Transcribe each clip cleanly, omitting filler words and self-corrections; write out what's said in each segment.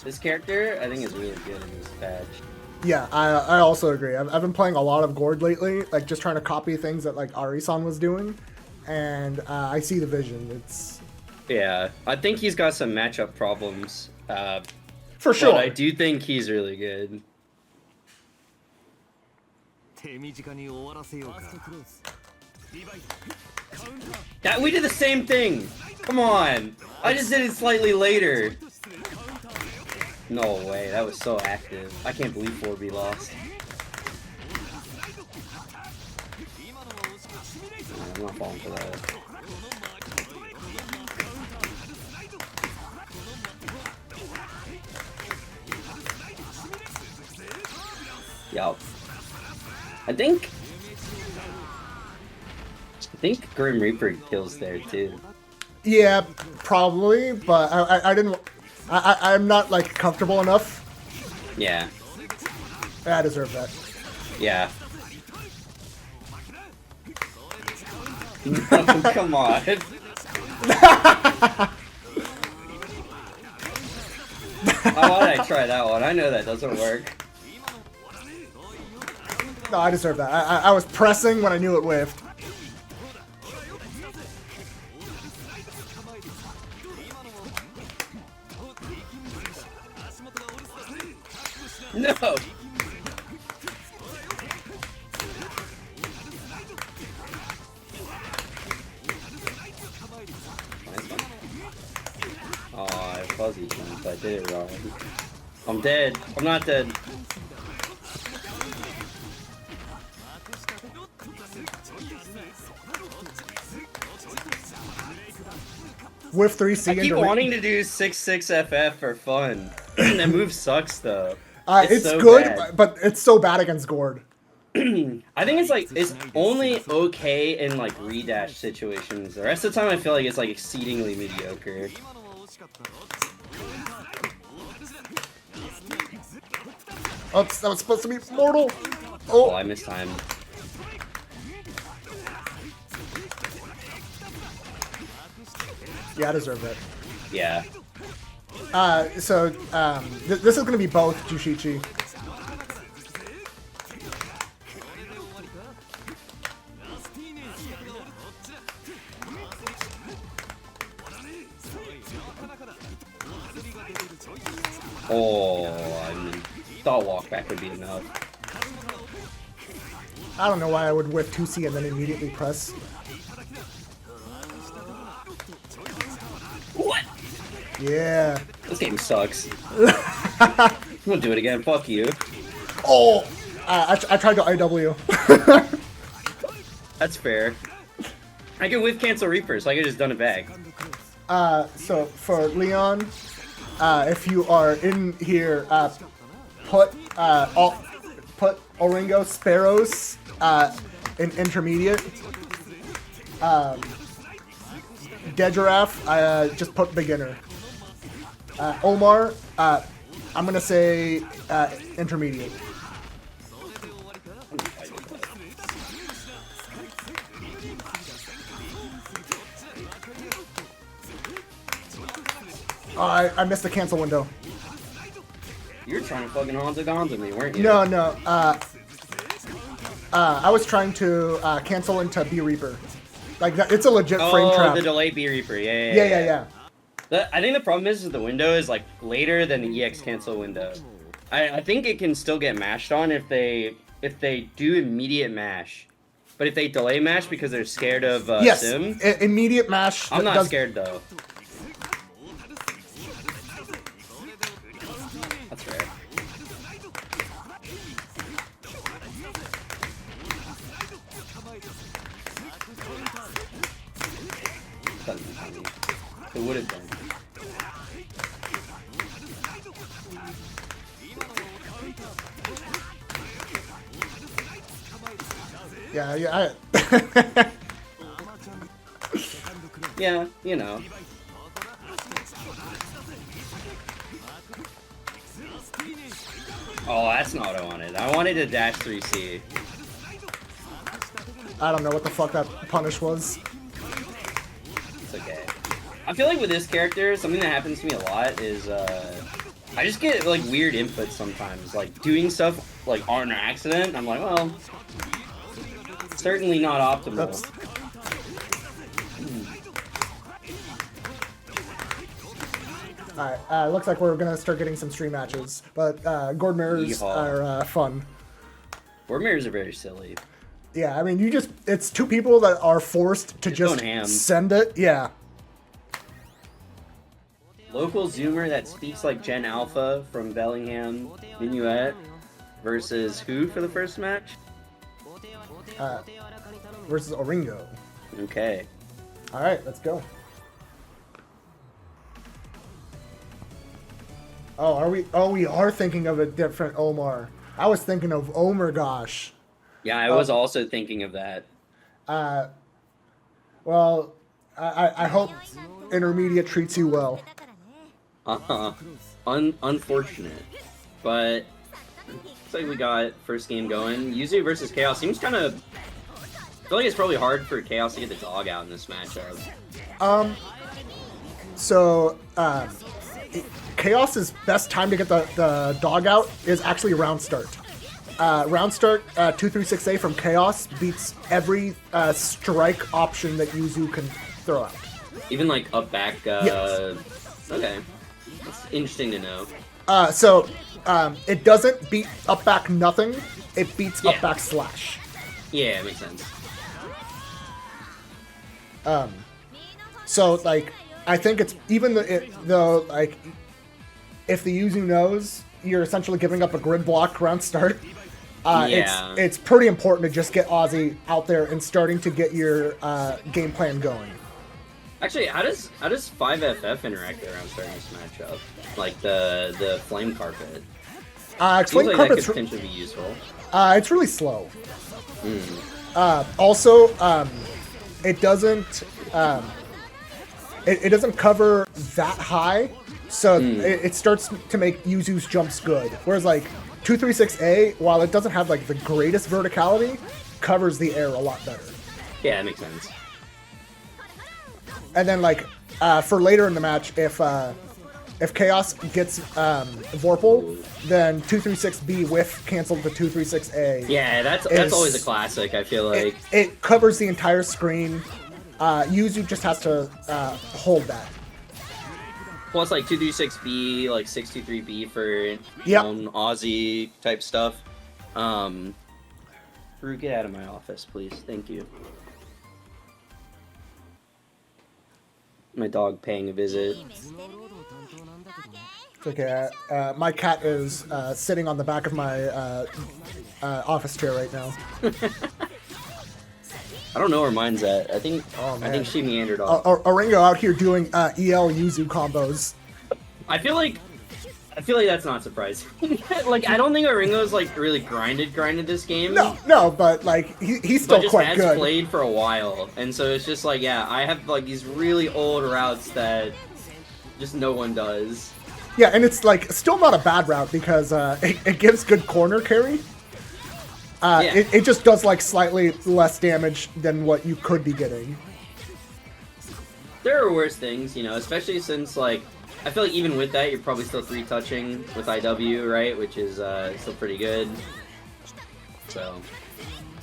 This character, I think, is really good in this patch. Yeah, I also agree. I've been playing a lot of Gord lately, like just trying to copy things that like Ari-san was doing, and I see the vision. It's Yeah, I think he's got some matchup problems. for sure. But I do think he's really good. That we did the same thing. Come on, I just did it slightly later. No way, that was so active. I can't believe 4B lost. I'm not falling for that. Yup. I think Grim Reaper kills there too. Yeah, probably, but I didn't. I'm not like comfortable enough. Yeah. I deserve that. Yeah. No, come on. Why did I try that one? I know that doesn't work. No, I deserve that. I was pressing when I knew it whiffed. No. Oh, I fuzzy jumped. I did it wrong. I'm dead. I'm not dead. Whiff 3C. I keep wanting to do 6-6 FF for fun. That move sucks though. It's so good, bad. but it's so bad against Gord. I think it's like it's only okay in like redash situations. The rest of the time I feel like it's like exceedingly mediocre. Oh, that was supposed to be mortal. Oh, I missed time. Yeah, I deserve it. Yeah. This is gonna be both Jushichi. Oh, I mean, thought walk back would be enough. I don't know why I would whiff 2C and then immediately press. What? Yeah. This game sucks. I'm gonna do it again. Fuck you. Oh! I tried to IW. That's fair. I can whiff cancel Reaper, so I could just done it back. So for Leon, if you are in here, put Oringo Sparrows in intermediate. DeGiraffe, just put beginner. Omar, I'm gonna say intermediate. Oh, I missed the cancel window. You were trying to fucking Hanzo me, weren't you? No. I was trying to cancel into B Reaper. Like that, it's a legit frame trap. Oh, the delay B Reaper. Yeah. I think the problem is the window is like later than the EX cancel window. I think it can still get mashed on if they do immediate mash, but if they delay mash because they're scared of yes, Sim, immediate mash. I'm not scared though. That's fair. It would have been. Yeah. Yeah, you know. Oh, that's not what I wanted. I wanted to dash 3C. I don't know what the fuck that punish was. It's okay. I feel like with this character, something that happens to me a lot is I just get like weird inputs sometimes, like doing stuff like on accident. I'm like, well, certainly not optimal. Oops. Alright, looks like we're gonna start getting some stream matches, but Gord mirrors are fun. Gord mirrors are very silly. Yeah, I mean, it's two people that are forced to just send it. Yeah. Local Zoomer that speaks like Gen Alpha from Bellingham, Minuet, versus who for the first match? Versus Oringo. Okay. Alright, let's go. Oh, are we? Oh, we are thinking of a different Omar. I was thinking of Omar, gosh. Yeah, I was also thinking of that. Well, I hope intermediate treats you well. Unfortunate. But looks like we got first game going. Yuzu versus Chaos seems kind of... I feel like it's probably hard for Chaos to get the dog out in this matchup. Chaos's best time to get the dog out is actually round start. Round start 236A from Chaos beats every strike option that Yuzu can throw out. Even like up back. Yes. Okay, that's interesting to know. It doesn't beat up back nothing. It beats up back slash. Yeah, it makes sense. So like I think it's even though like if the Yuzu knows you're essentially giving up a grid block round start. It's pretty important to just get Ozzy out there and starting to get your game plan going. Actually, how does 5FF interact around starting this matchup? Like the flame carpet. Flame like carpet's that could potentially be useful. It's really slow. Also, it doesn't it doesn't cover that high, so it starts to make Yuzu's jumps good. Whereas like 236A, while it doesn't have like the greatest verticality, covers the air a lot better. Yeah, that makes sense. And then like for later in the match, if Chaos gets Vorpal, then 236B whiff canceled the 236A. Yeah, that's always a classic. I feel like it covers the entire screen. Yuzu just has to hold that. Plus, like 236B, like 623B for Aussie type stuff. Rue, get out of my office, please. Thank you. My dog paying a visit. It's okay. My cat is sitting on the back of my office chair right now. I don't know where mine's at. I think she meandered off. Oringo out here doing EL Yuzu combos. I feel like that's not surprising. Like I don't think Oringo's like really grinded this game. No, but like he's still quite good. Has played for a while, and so it's just like I have like these really old routes that just no one does. Yeah, and it's like still not a bad route because it gives good corner carry. It just does like slightly less damage than what you could be getting. There are worse things, especially since like I feel like even with that you're probably still 3-touching with IW, right? Which is still pretty good. So.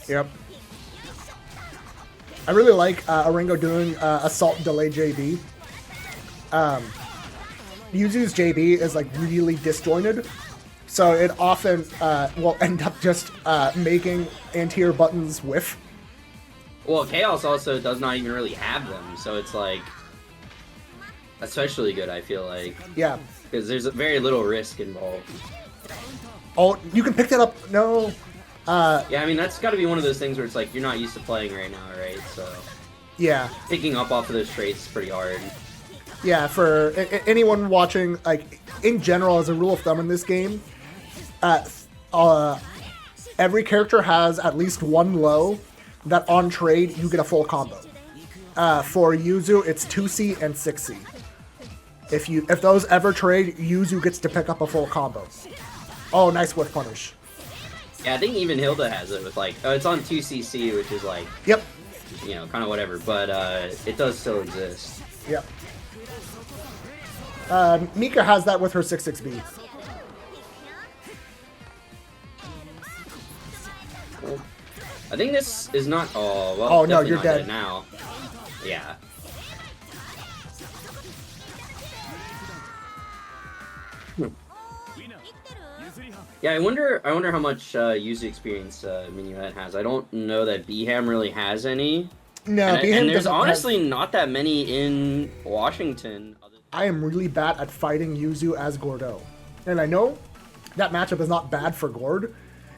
Yep. I really like Oringo doing Assault Delay JB. Yuzu's JB is like really disjointed. So it often will end up just making anti-air buttons whiff. Well, Chaos also does not even really have them, so it's like especially good, I feel like. Yeah. Because there's very little risk involved. Oh, you can pick that up. No. Yeah, I mean, that's got to be one of those things where it's like you're not used to playing right now, right? So. Yeah. Picking up off of those traits is pretty hard. Yeah, for anyone watching, like, in general, as a rule of thumb in this game, every character has at least one low that on trade you get a full combo. For Yuzu, it's 2C and 6C. If those ever trade, Yuzu gets to pick up a full combo. Oh, nice whiff punish. Yeah, I think even Hilda has it with like, it's on 2CC, which is like, yep, kind of whatever, but it does still exist. Yep. Mika has that with her 6-6B. I think this is not. Oh well. Oh no, you're dead now. Yeah. Yeah, I wonder how much user experience Minuet has. I don't know that Bham really has any. No, and there's honestly not that many in Washington. I am really bad at fighting Yuzu as Gordeau. And I know that matchup is not bad for Gord.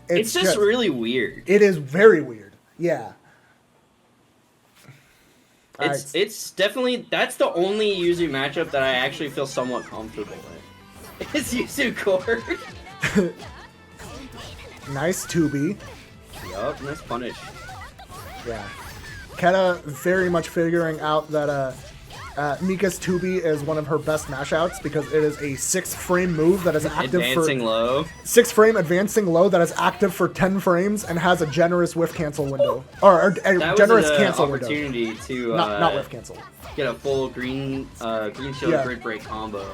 It's just really weird. It is very weird. Yeah. It's definitely, that's the only Yuzu matchup that I actually feel somewhat comfortable with. It's Yuzu Gord. Nice 2B. Yup, nice punish. Yeah. Quetta very much figuring out that Mika's 2B is one of her best mashouts because it is a 6-frame move that is active advancing low. 6-frame advancing low that is active for 10 frames and has a generous whiff cancel window. Or a generous cancel opportunity window. To not whiff cancel. Get a full green shield grid break combo.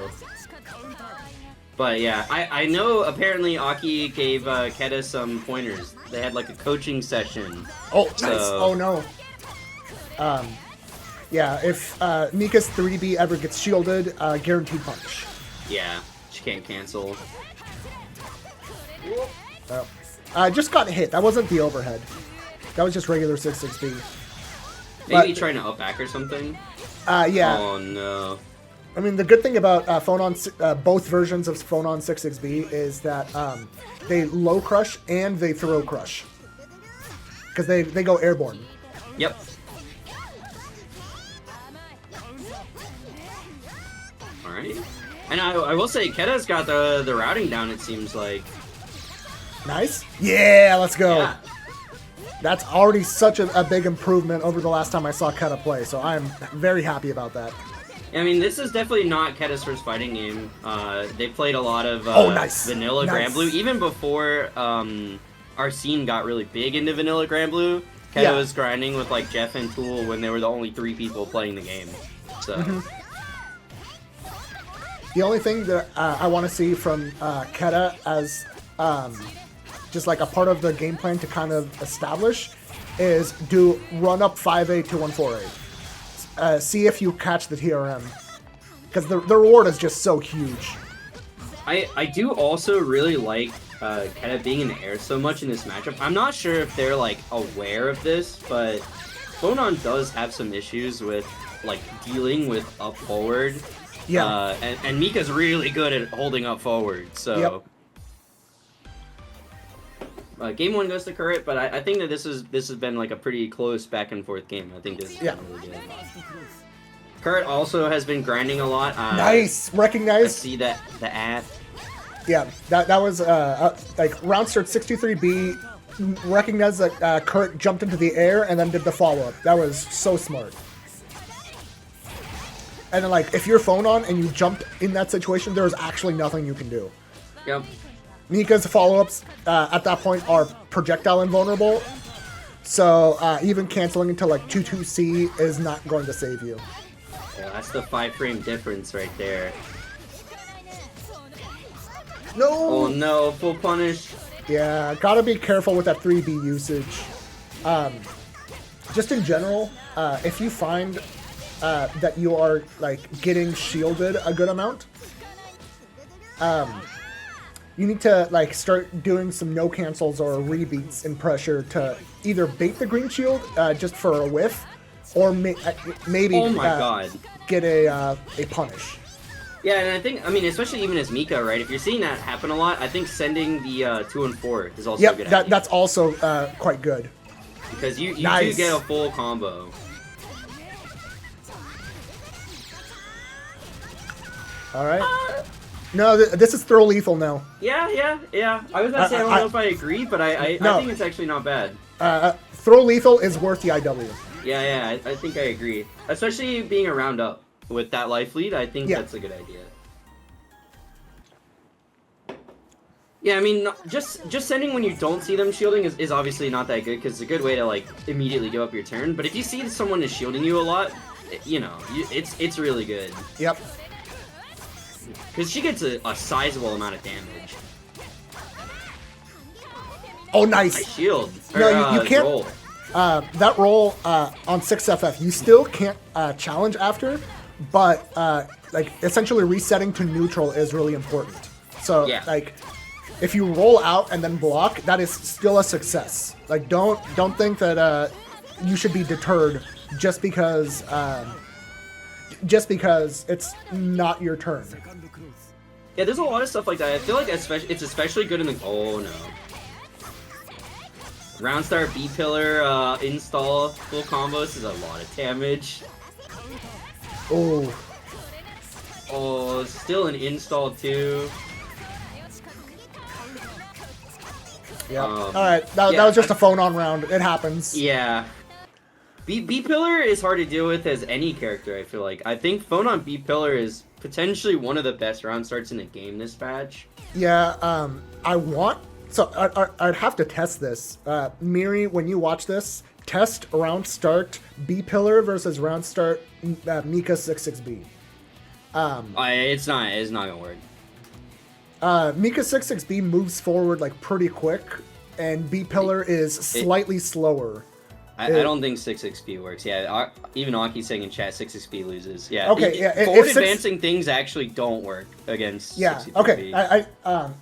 But yeah, I know apparently Aki gave Quetta some pointers. They had like a coaching session. Oh, nice. Oh no. Yeah, if Mika's 3B ever gets shielded, guaranteed punish. Yeah, she can't cancel. Oh. Just got hit. That wasn't the overhead. That was just regular 6-6B. Maybe trying to up back or something? Yeah. Oh no. I mean, the good thing about Phonon, both versions of Phonon 6-6B is that they low crush and they throw crush. Because they go airborne. Yep. Alright. And I will say, Quetta's got the routing down, it seems like. Nice. Yeah, let's go. Yeah. That's already such a big improvement over the last time I saw Quetta play, so I'm very happy about that. I mean, this is definitely not Quetta's first fighting game. They played a lot of vanilla Granblue. Even before our scene got really big into vanilla Granblue, Quetta was grinding with like Jeff and Tool when they were the only 3 people playing the game. So. The only thing that I want to see from Quetta as just like a part of the game plan to kind of establish is do run up 5A to 1-4A. See if you catch the TRM. Because the reward is just so huge. I do also really like Quetta being in the air so much in this matchup. I'm not sure if they're like aware of this, but Phonon does have some issues with like dealing with up forward. Yeah. And Mika's really good at holding up forward, so. Yep. Game 1 goes to Curret, but I think that this has been like a pretty close back and forth game. I think this is really good. Curret also has been grinding a lot. Nice, recognized. I see that the ad. Yeah, that was like round start 623B. Recognized that Curret jumped into the air and then did the follow up. That was so smart. And then, like, if you're Phonon and you jumped in that situation, there's actually nothing you can do. Yep. Mika's follow-ups at that point are projectile invulnerable, so even canceling into, like, 2-2C is not going to save you. Yeah, that's the 5-frame difference right there. No! Oh no, full punish. Yeah, gotta be careful with that 3B usage. Just in general, if you find that you are like getting shielded a good amount, you need to like start doing some no cancels or rebeats in pressure to either bait the green shield just for a whiff, or maybe get a punish. Yeah, and I mean, especially even as Mika, right? If you're seeing that happen a lot, I think sending the 2 and 4 is also a good idea. That's also quite good. Because you do get a full combo. All right. No, this is throw lethal now. Yeah. I was about to say I don't know if I agree, but I think it's actually not bad. Throw lethal is worth the IW. Yeah, I think I agree. Especially being a round up with that life lead, I think that's a good idea. Yeah, I mean, just sending when you don't see them shielding is obviously not that good, because it's a good way to like immediately give up your turn. But if you see someone is shielding you a lot, you know, it's really good. Yep. Because she gets a sizable amount of damage. Oh, nice. Nice shield. No, you can't. Roll. That roll on 6FF, you still can't challenge after, but like essentially resetting to neutral is really important. So like, if you roll out and then block, that is still a success. Like, don't think that you should be deterred just because it's not your turn. Yeah, there's a lot of stuff like that. I feel like it's especially good in the... Oh, no. Round start B pillar install full combos is a lot of damage. Oh. Oh, still an install too. Yeah. All right. That was just a Phonon round. It happens. Yeah. B pillar is hard to deal with as any character. I feel like. I think Phonon B pillar is potentially one of the best round starts in the game this patch. Yeah. So I'd have to test this. Mayuri, when you watch this, test round start B pillar versus round start Mika 66B. It's not gonna work. Mika 66B moves forward like pretty quick, and B pillar is slightly slower. I don't think 6xp works. Yeah, even Aki's saying in chat 6xp loses. Yeah. Okay. Yeah. Forward advancing things actually don't work against. Yeah. 6xp. Okay.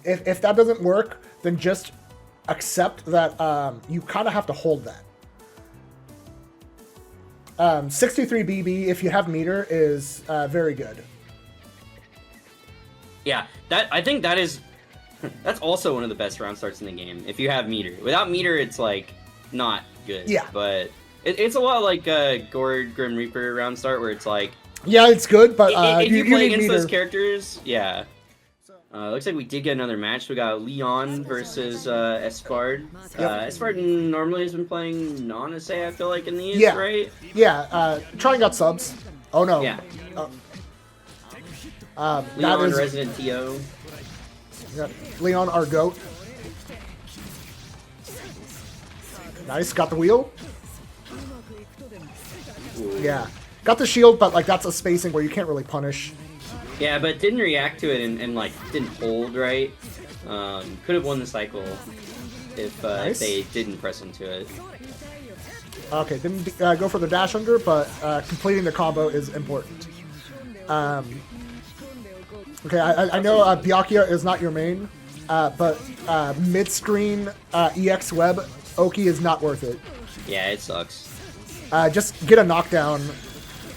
If that doesn't work, then just accept that you kind of have to hold that. 63 BB, if you have meter, is very good. Yeah, I think that's also one of the best round starts in the game. If you have meter, without meter, it's like not good. Yeah, but it's a lot like Gord Grim Reaper round start where it's like it's good, but if you play against meter. Those characters, yeah. Looks like we did get another match. We got Leon versus Espard. Espard normally has been playing Nanase, I feel like, in these, right? Yeah, trying out subs. Oh no. Yeah. Leon, Resident TO. Yeah, Leon, our goat. Nice, got the wheel. Ooh. Yeah, got the shield, but like that's a spacing where you can't really punish. Yeah, but didn't react to it and like didn't hold right. Could have won the cycle if they didn't press into it. Okay, didn't go for the dash under, but completing the combo is important. Okay, I know Byakuya is not your main, but mid-screen EX web, Oki is not worth it. Yeah, it sucks. Just get a knockdown.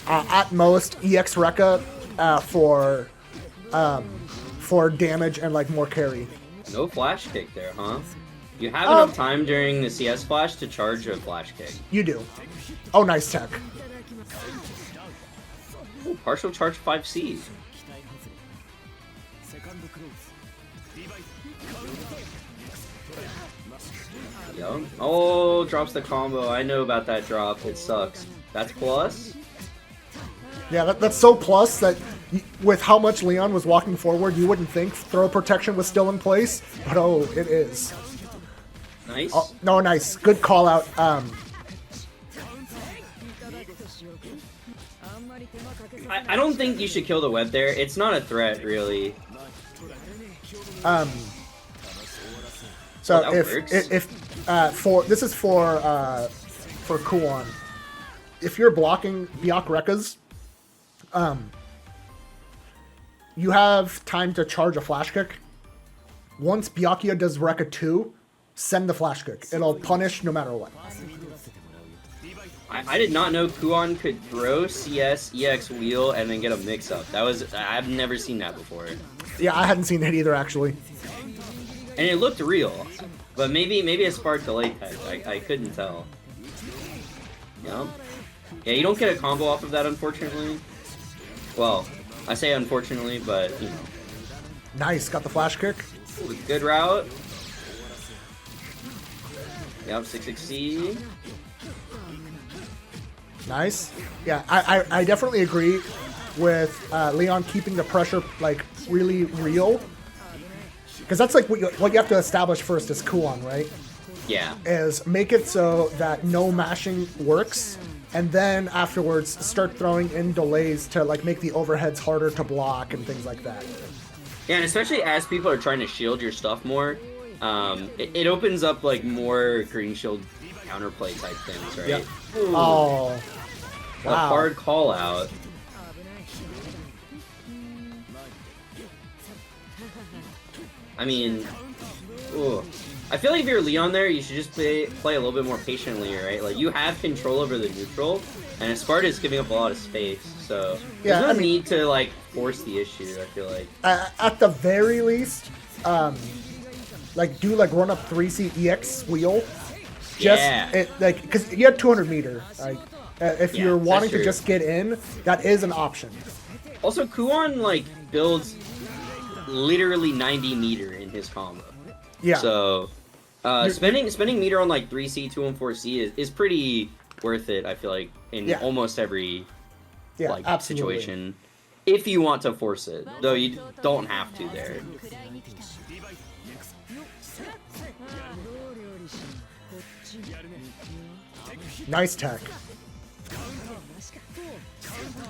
At most, EX Rekka for damage and like more carry. No flash kick there, huh? You have enough time during the CS flash to charge a flash kick. You do. Oh, nice tech. Ooh, partial charge 5C. Yo. Oh, drops the combo. I know about that drop. It sucks. That's plus? Yeah, that's so plus that with how much Leon was walking forward, you wouldn't think throw protection was still in place, but oh, it is. Nice. Oh, no, nice. Good call out. I don't think you should kill the web there. It's not a threat, really. So works. if this is for Kuon. If you're blocking Byakuya's, you have time to charge a flash kick. Once Byakuya does Rekka 2, send the flash kick. It'll punish no matter what. I did not know Kuon could throw CS, EX wheel, and then get a mix-up. I've never seen that before. Yeah, I hadn't seen it either, actually. And it looked real. But maybe Espard delayed that. I couldn't tell. Yeah. Yeah, you don't get a combo off of that, unfortunately. Well, I say unfortunately, but, you know. Nice, got the flash kick. Ooh, good route. Yep, 6xc. Nice. Yeah, I definitely agree with Leon keeping the pressure, like, really real. Because that's, like, what you have to establish first is Kuon, right? Yeah. Is make it so that no mashing works, and then afterwards start throwing in delays to, like, make the overheads harder to block and things like that. Yeah, and especially as people are trying to shield your stuff more, it opens up like more green shield counterplay type things, right? Yep. Ooh, Oh, a wow. hard call out. I mean, ooh. I feel like if you're Leon there, you should just play a little bit more patiently, right? Like, you have control over the neutral, and Espard is giving up a lot of space, so Yeah, there's no need to, like, force the issue, I feel like. At the very least, like, do, like, run up 3C EX wheel. Just, Yeah. like, because you had 200 meter. Like, if Yeah, you're wanting that's to true. just get in, that is an option. Also, Kuon, like, builds literally 90 meter in his combo. Yeah. So, spending meter on, like, 3C, 214C is pretty worth it, I feel like, in almost every, yeah, like, absolutely. situation. If you want to force it. Though you don't have to there. Nice tech.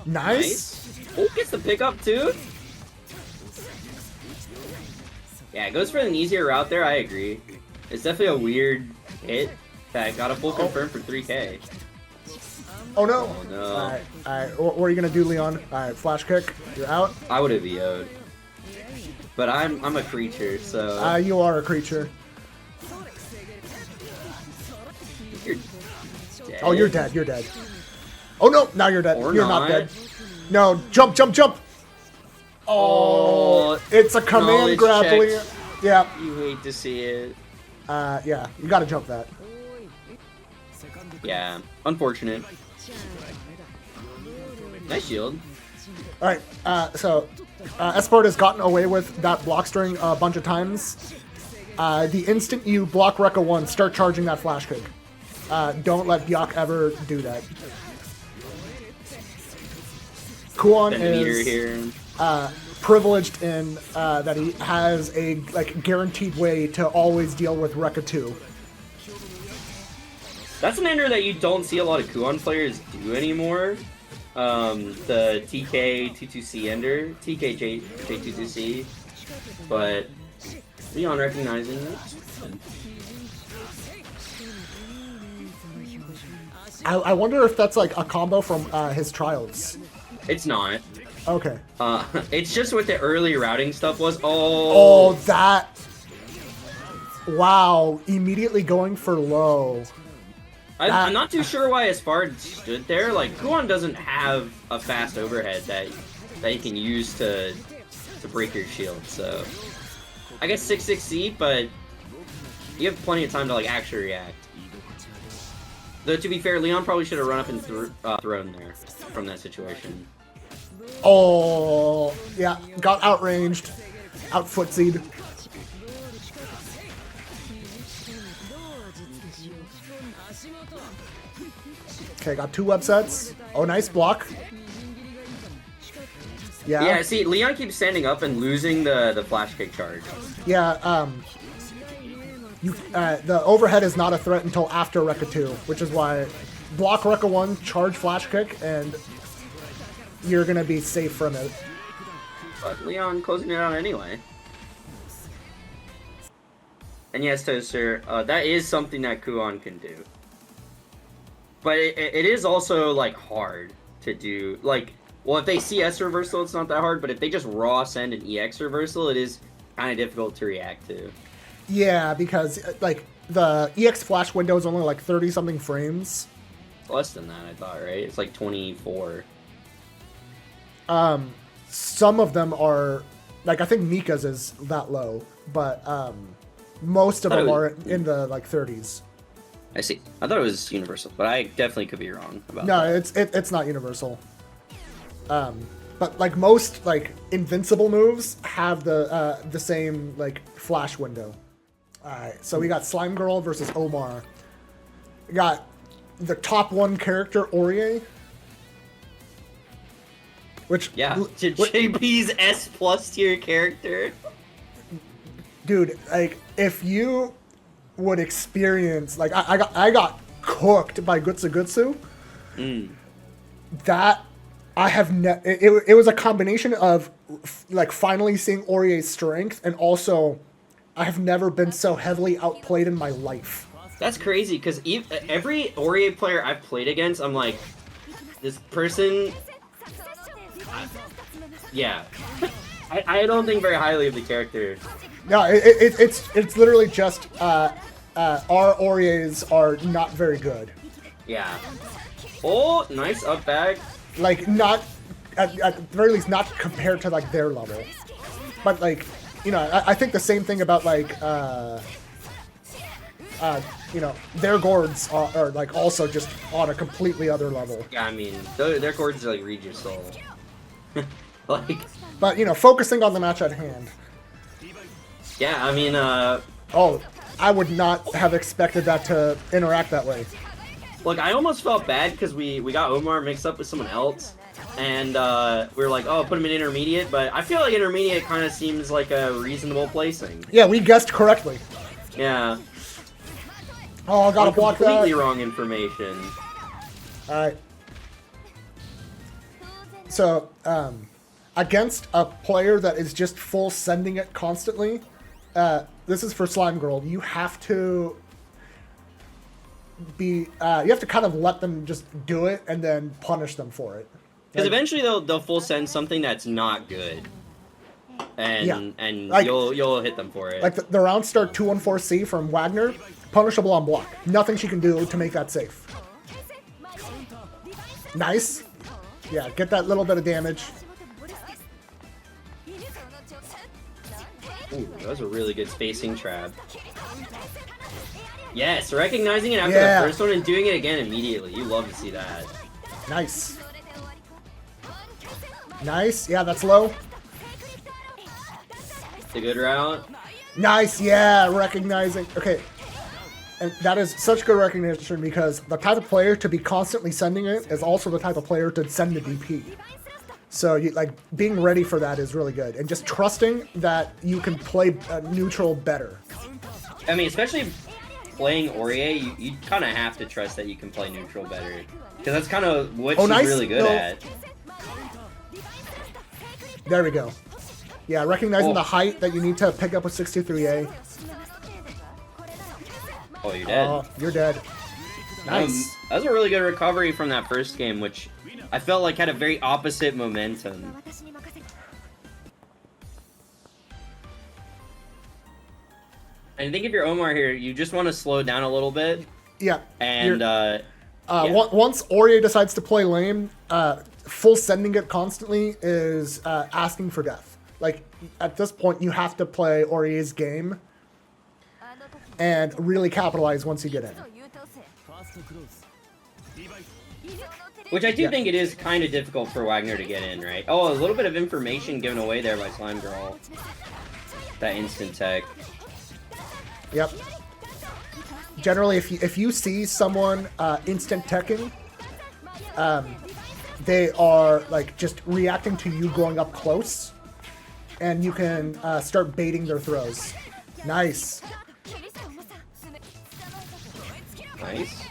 Nice. Oh, gets the pickup, too? Yeah, it goes for an easier route there, I agree. It's definitely a weird hit that got a full confirm for 3k. Oh no. Oh no. Alright. What are you gonna do, Leon? Alright, flash kick. You're out. I would have VO'd. But I'm a creature, so... You are a creature. You're dead. Oh, you're dead. You're dead. Oh no, now you're dead. Or You're not not. dead. No, jump, jump, jump. Oh, it's a command knowledge grab, checked. Leon. Yeah. You hate to see it. Yeah, you gotta jump that. Yeah, unfortunate. Nice shield. Alright, so Espard has gotten away with that block string a bunch of times. The instant you block Rekka 1, start charging that flash kick. Don't let Byak ever do that. Kuon is here. privileged in that he has a guaranteed way to always deal with Rekka 2. That's an ender that you don't see a lot of Kuon players do anymore. The TK 22C ender, TK J22C, but Leon recognizing it. I wonder if that's like a combo from his trials. It's not. Okay. It's just what the early routing stuff was. Oh, that. Wow. Immediately going for low. I'm not too sure why Espard stood there. Like, Kuon doesn't have a fast overhead that he can use to break your shield, so... I guess 6-6C, but you have plenty of time to, like, actually react. Though, to be fair, Leon probably should have run up and thrown there from that situation. Oh, yeah. Got outranged. Out footsied. Okay, got 2 upsets. Oh, nice block. Yeah. Yeah, see, Leon keeps standing up and losing the flash kick charge. Yeah, the overhead is not a threat until after Rekka 2, which is why block Rekka 1, charge flash kick, and you're gonna be safe from it. But Leon closing it out anyway. And yes, Toaster, that is something that Kuon can do. But it is also, like, hard to do. Like, well, if they CS reversal, it's not that hard, but if they just raw send an EX reversal, it is kind of difficult to react to. Yeah, because, like, the EX flash window is only, like, 30-something frames. Less than that, I thought, right? It's like 24. Some of them are, like, I think Mika's is that low, but, most of them are in the, like, 30s. I see. I thought it was universal, but I definitely could be wrong about that. No, it's not universal. But like most like invincible moves have the same like flash window. Alright, so we got Slimegirl versus Omar. We got the top 1 character, Orie. Which JB's S+ tier character. Dude, like if you would experience like I got cooked by Gutsu. That I have it was a combination of like finally seeing Orie's strength, and also I have never been so heavily outplayed in my life. That's crazy, because every Orie player I've played against, I'm like, this person... yeah. I don't think very highly of the character. No, it's literally just our Ories are not very good. Yeah. Oh, nice up bag. Like, not, at the very least, not compared to, like, their level. But, like, you know, I think the same thing about, like, you know, their Gords are, like, also just on a completely other level. Yeah, I mean, their Gords are, like, Regis Soul. Like... But, you know, focusing on the match at hand. Yeah, I mean, Oh, I would not have expected that to interact that way. Look, I almost felt bad because we got Omar mixed up with someone else. And we were like, oh, put him in intermediate. But I feel like intermediate kind of seems like a reasonable placing. Yeah, we guessed correctly. Yeah. Oh, I gotta block that. Completely wrong information. Alright. So, against a player that is just full sending it constantly, this is for Slimegirl. You have to be, you have to kind of let them just do it and then punish them for it. Because eventually they'll full send something that's not good. And and like, you'll hit them for it. Like the round start 214C from Wagner, punishable on block. Nothing she can do to make that safe. Nice. Yeah, get that little bit of damage. Ooh, that was a really good spacing trap. Yes, recognizing it after the first one and doing it again immediately. You love to see that. Nice. Nice. Yeah, that's low. It's a good route. Nice. Yeah, recognizing. Okay. And that is such good recognition because the type of player to be constantly sending it is also the type of player to send the DP. So, like, being ready for that is really good. And just trusting that you can play neutral better. I mean, especially playing Orie, you kind of have to trust that you can play neutral better. Because that's kind of what she's really good at. There we go. Yeah, recognizing the height that you need to pick up with 63A. Oh, you're dead. You're dead. Nice. That was a really good recovery from that first game, which I felt like had a very opposite momentum. I think if you're Omar here, you just want to slow down a little bit. Yeah. And, once Orie decides to play lame, full sending it constantly is asking for death. Like, at this point, you have to play Orie's game and really capitalize once you get in. Which I do think it is kind of difficult for Wagner to get in, right? Oh, a little bit of information given away there by Slimegirl. That instant tech. Yep. Generally, if you see someone instant teching, they are like just reacting to you going up close, and you can start baiting their throws. Nice. Nice.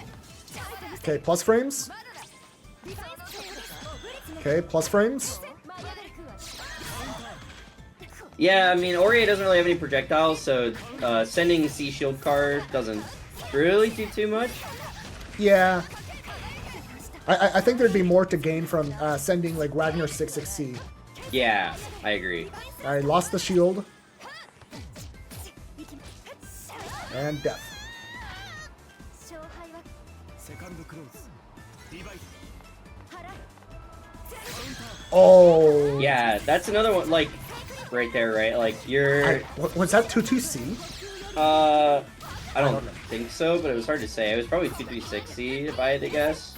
Okay, plus frames. Okay, plus frames. Yeah, I mean, Orie doesn't really have any projectiles, so sending C shield card doesn't really do too much. Yeah. I think there'd be more to gain from sending like Wagner 66C. Yeah, I agree. I lost the shield. And death. Oh. Yeah, that's another one, like, right there, right? Like, you're... Was that 22C? I don't think so, but it was hard to say. It was probably 236C, if I had to guess.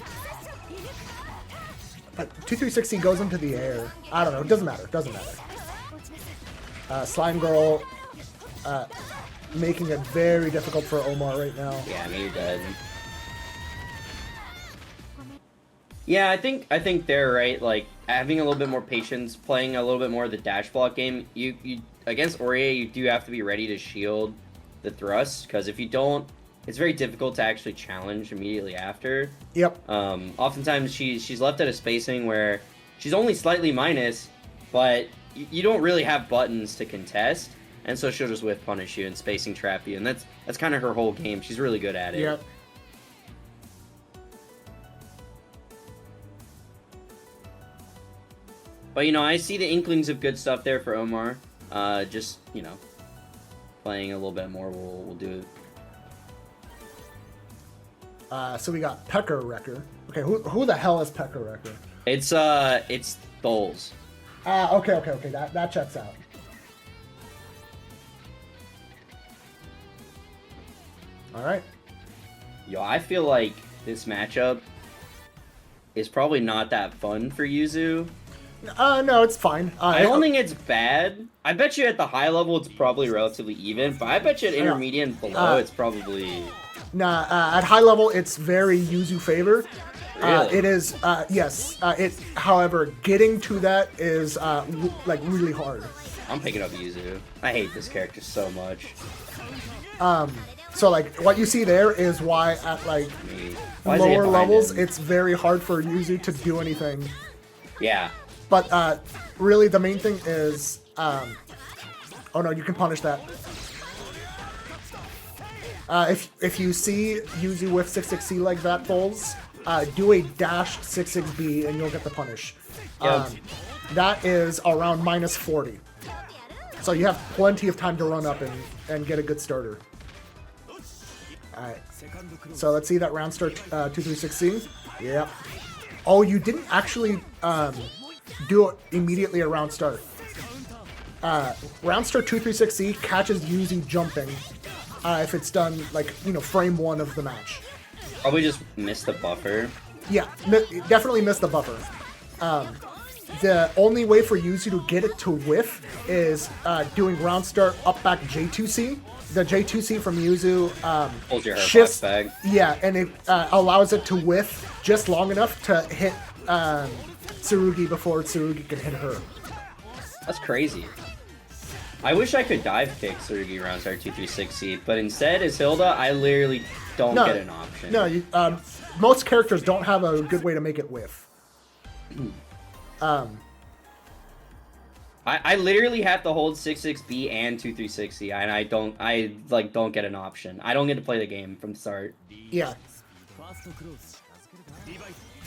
But 236C goes into the air. I don't know. It doesn't matter. It doesn't matter. Slimegirl making it very difficult for Omar right now. Yeah, I mean, you're dead. Yeah, I think they're right. Like, having a little bit more patience, playing a little bit more of the dash block game. You against Orie, you do have to be ready to shield the thrust, because if you don't, it's very difficult to actually challenge immediately after. Yep. Oftentimes she's left at a spacing where she's only slightly minus, but you don't really have buttons to contest, and so she'll just whiff punish you and spacing trap you, and that's kind of her whole game. She's really good at it. Yep. But, you know, I see the inklings of good stuff there for Omar. Just, you know, playing a little bit more, we'll do it. So we got Pecker Wrecker. Okay, who the hell is Pecker Wrecker? It's Tholz. Okay. That checks out. All right. Yo, I feel like this matchup is probably not that fun for Yuzu. No, it's fine. I don't think it's bad. I bet you at the high level it's probably relatively even, but I bet you at intermediate and below it's probably... Nah, at high level it's very Yuzu favor. Really? It is, yes. However, getting to that is like really hard. I'm picking up Yuzu. I hate this character so much. So like what you see there is why at like lower levels it's very hard for Yuzu to do anything. Yeah. But really the main thing is, oh no, you can punish that. If you see Yuzu with 6-6C like that, Tholz, do a dash 6-6B and you'll get the punish. Yep. That is around -40. So you have plenty of time to run up and get a good starter. Alright. So let's see that round start 2-3-6C. Yep. Oh, you didn't actually do it immediately at round start. Round start 2-3-6C catches Yuzu jumping if it's done like, you know, frame 1 of the match. Probably just missed the buffer. Yeah, definitely missed the buffer. The only way for Yuzu to get it to whiff is doing round start up back J2C. The J2C from Yuzu Holds your shifts, bag. yeah, and it allows it to whiff just long enough to hit Tsurugi before Tsurugi can hit her. That's crazy. I wish I could dive kick Tsurugi round start 2-3-6C, but instead, as Hilda, I literally don't get an option. No, most characters don't have a good way to make it whiff. I literally have to hold 6-6B and 2-3-6C, and I don't get an option. I don't get to play the game from the start. Yeah.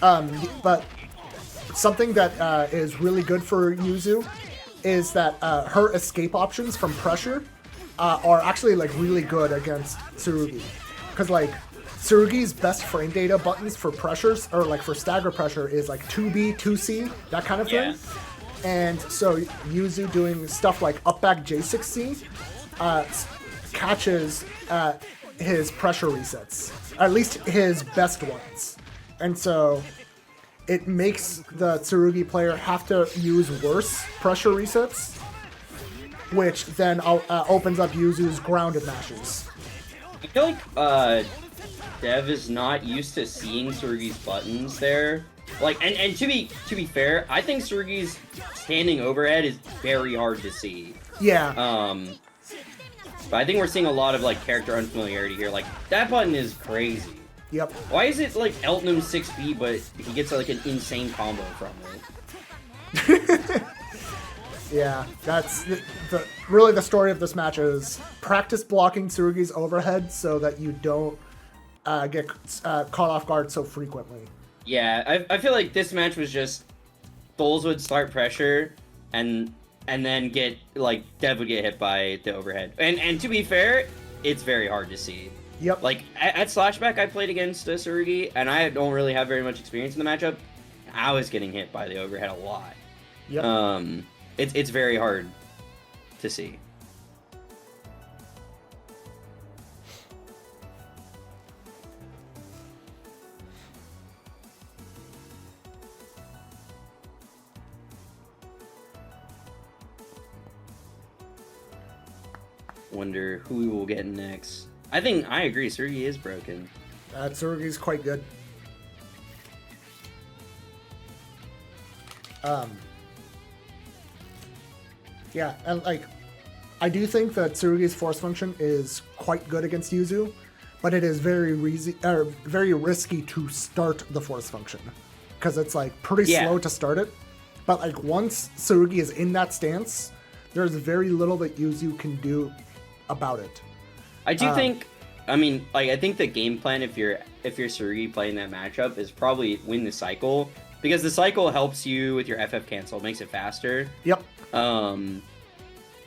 But something that is really good for Yuzu is that her escape options from pressure are actually like really good against Tsurugi. Because like Tsurugi's best frame data buttons for pressures, or like for stagger pressure, is like 2B, 2C, that kind of thing. And so Yuzu doing stuff like up back J6C catches his pressure resets, at least his best ones. And so it makes the Tsurugi player have to use worse pressure resets, which then opens up Yuzu's grounded mashes. I feel like Dev is not used to seeing Tsurugi's buttons there. Like, and to be fair, I think Tsurugi's standing overhead is very hard to see. Yeah. But I think we're seeing a lot of like character unfamiliarity here. Like that button is crazy. Yep. Why is it like Eltnum 6B, but he gets like an insane combo from it? Yeah, that's really the story of this match is practice blocking Tsurugi's overhead so that you don't get caught off guard so frequently. Yeah, I feel like this match was just Tholz would start pressure and then get like Dev would get hit by the overhead. And to be fair, it's very hard to see. Yep. Like at Slashback, I played against Tsurugi, and I don't really have very much experience in the matchup. I was getting hit by the overhead a lot. Yep. It's very hard to see. Wonder who we will get next. I agree, Tsurugi is broken. Tsurugi's quite good. Yeah, and like, I do think that Tsurugi's force function is quite good against Yuzu, but it is very risky to start the force function because it's like pretty slow to start it. But like once Tsurugi is in that stance, there's very little that Yuzu can do about it. I do think, I mean, like I think the game plan if you're Tsurugi playing that matchup is probably win the cycle, because the cycle helps you with your FF cancel, makes it faster. Yep. And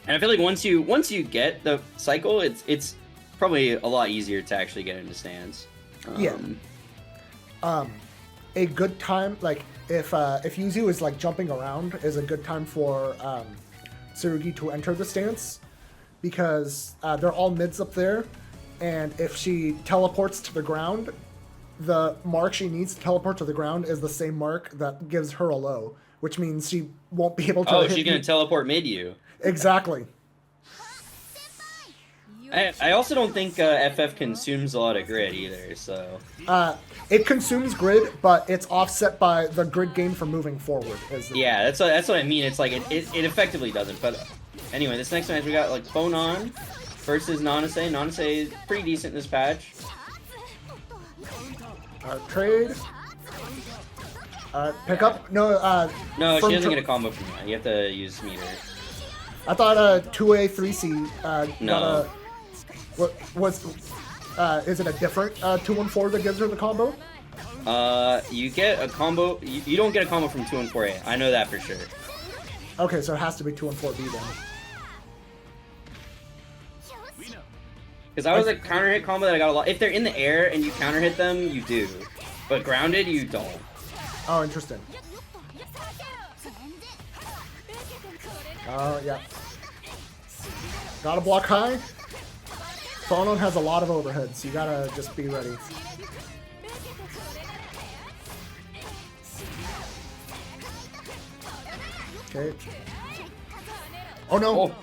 I feel like once you get the cycle, it's probably a lot easier to actually get into stance. Yeah. A good time, like if Yuzu is like jumping around, is a good time for Tsurugi to enter the stance, because they're all mids up there, and if she teleports to the ground, the mark she needs to teleport to the ground is the same mark that gives her a low, which means she won't be able to. Oh, she's gonna teleport mid you. Exactly. I also don't think FF consumes a lot of grid either, so... It consumes grid, but it's offset by the grid gain from moving forward. Yeah, that's what I mean. It's like, it effectively doesn't, but... Anyway, this next match we got, like, Phonon versus Nanase. Nanase is pretty decent in this patch. Trade. Pick up? No, No, she doesn't get a combo from that. You have to use meter. I thought 2A, 3C no. got a... is it a different 2-1-4 that gives her the combo? You get a combo. You don't get a combo from 2-1-4A. I know that for sure. Okay, so it has to be 2-1-4B then. Because I was a counter hit combo that I got a lot. If they're in the air and you counter hit them, you do. But grounded, you don't. Oh, interesting. Oh, yeah. Gotta block high. Phonon has a lot of overhead, so you gotta just be ready. Okay. Oh no! Oh.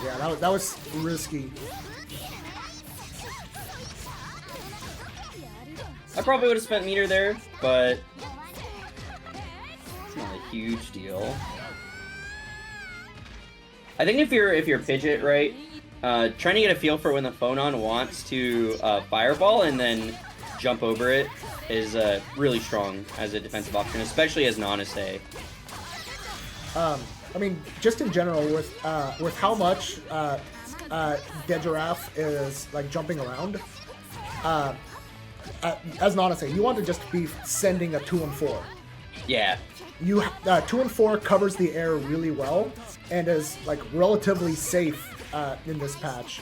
Yeah, that was risky. I probably would have spent meter there, but it's not a huge deal. I think if you're Pidget, right, trying to get a feel for when the Phonon wants to fireball and then jump over it is really strong as a defensive option, especially as Nanase. I mean, just in general, with how much DeGiraffe is like jumping around, as Nanase, you want to just be sending a 2-1-4. Yeah. 2-1-4 covers the air really well and is like relatively safe in this patch.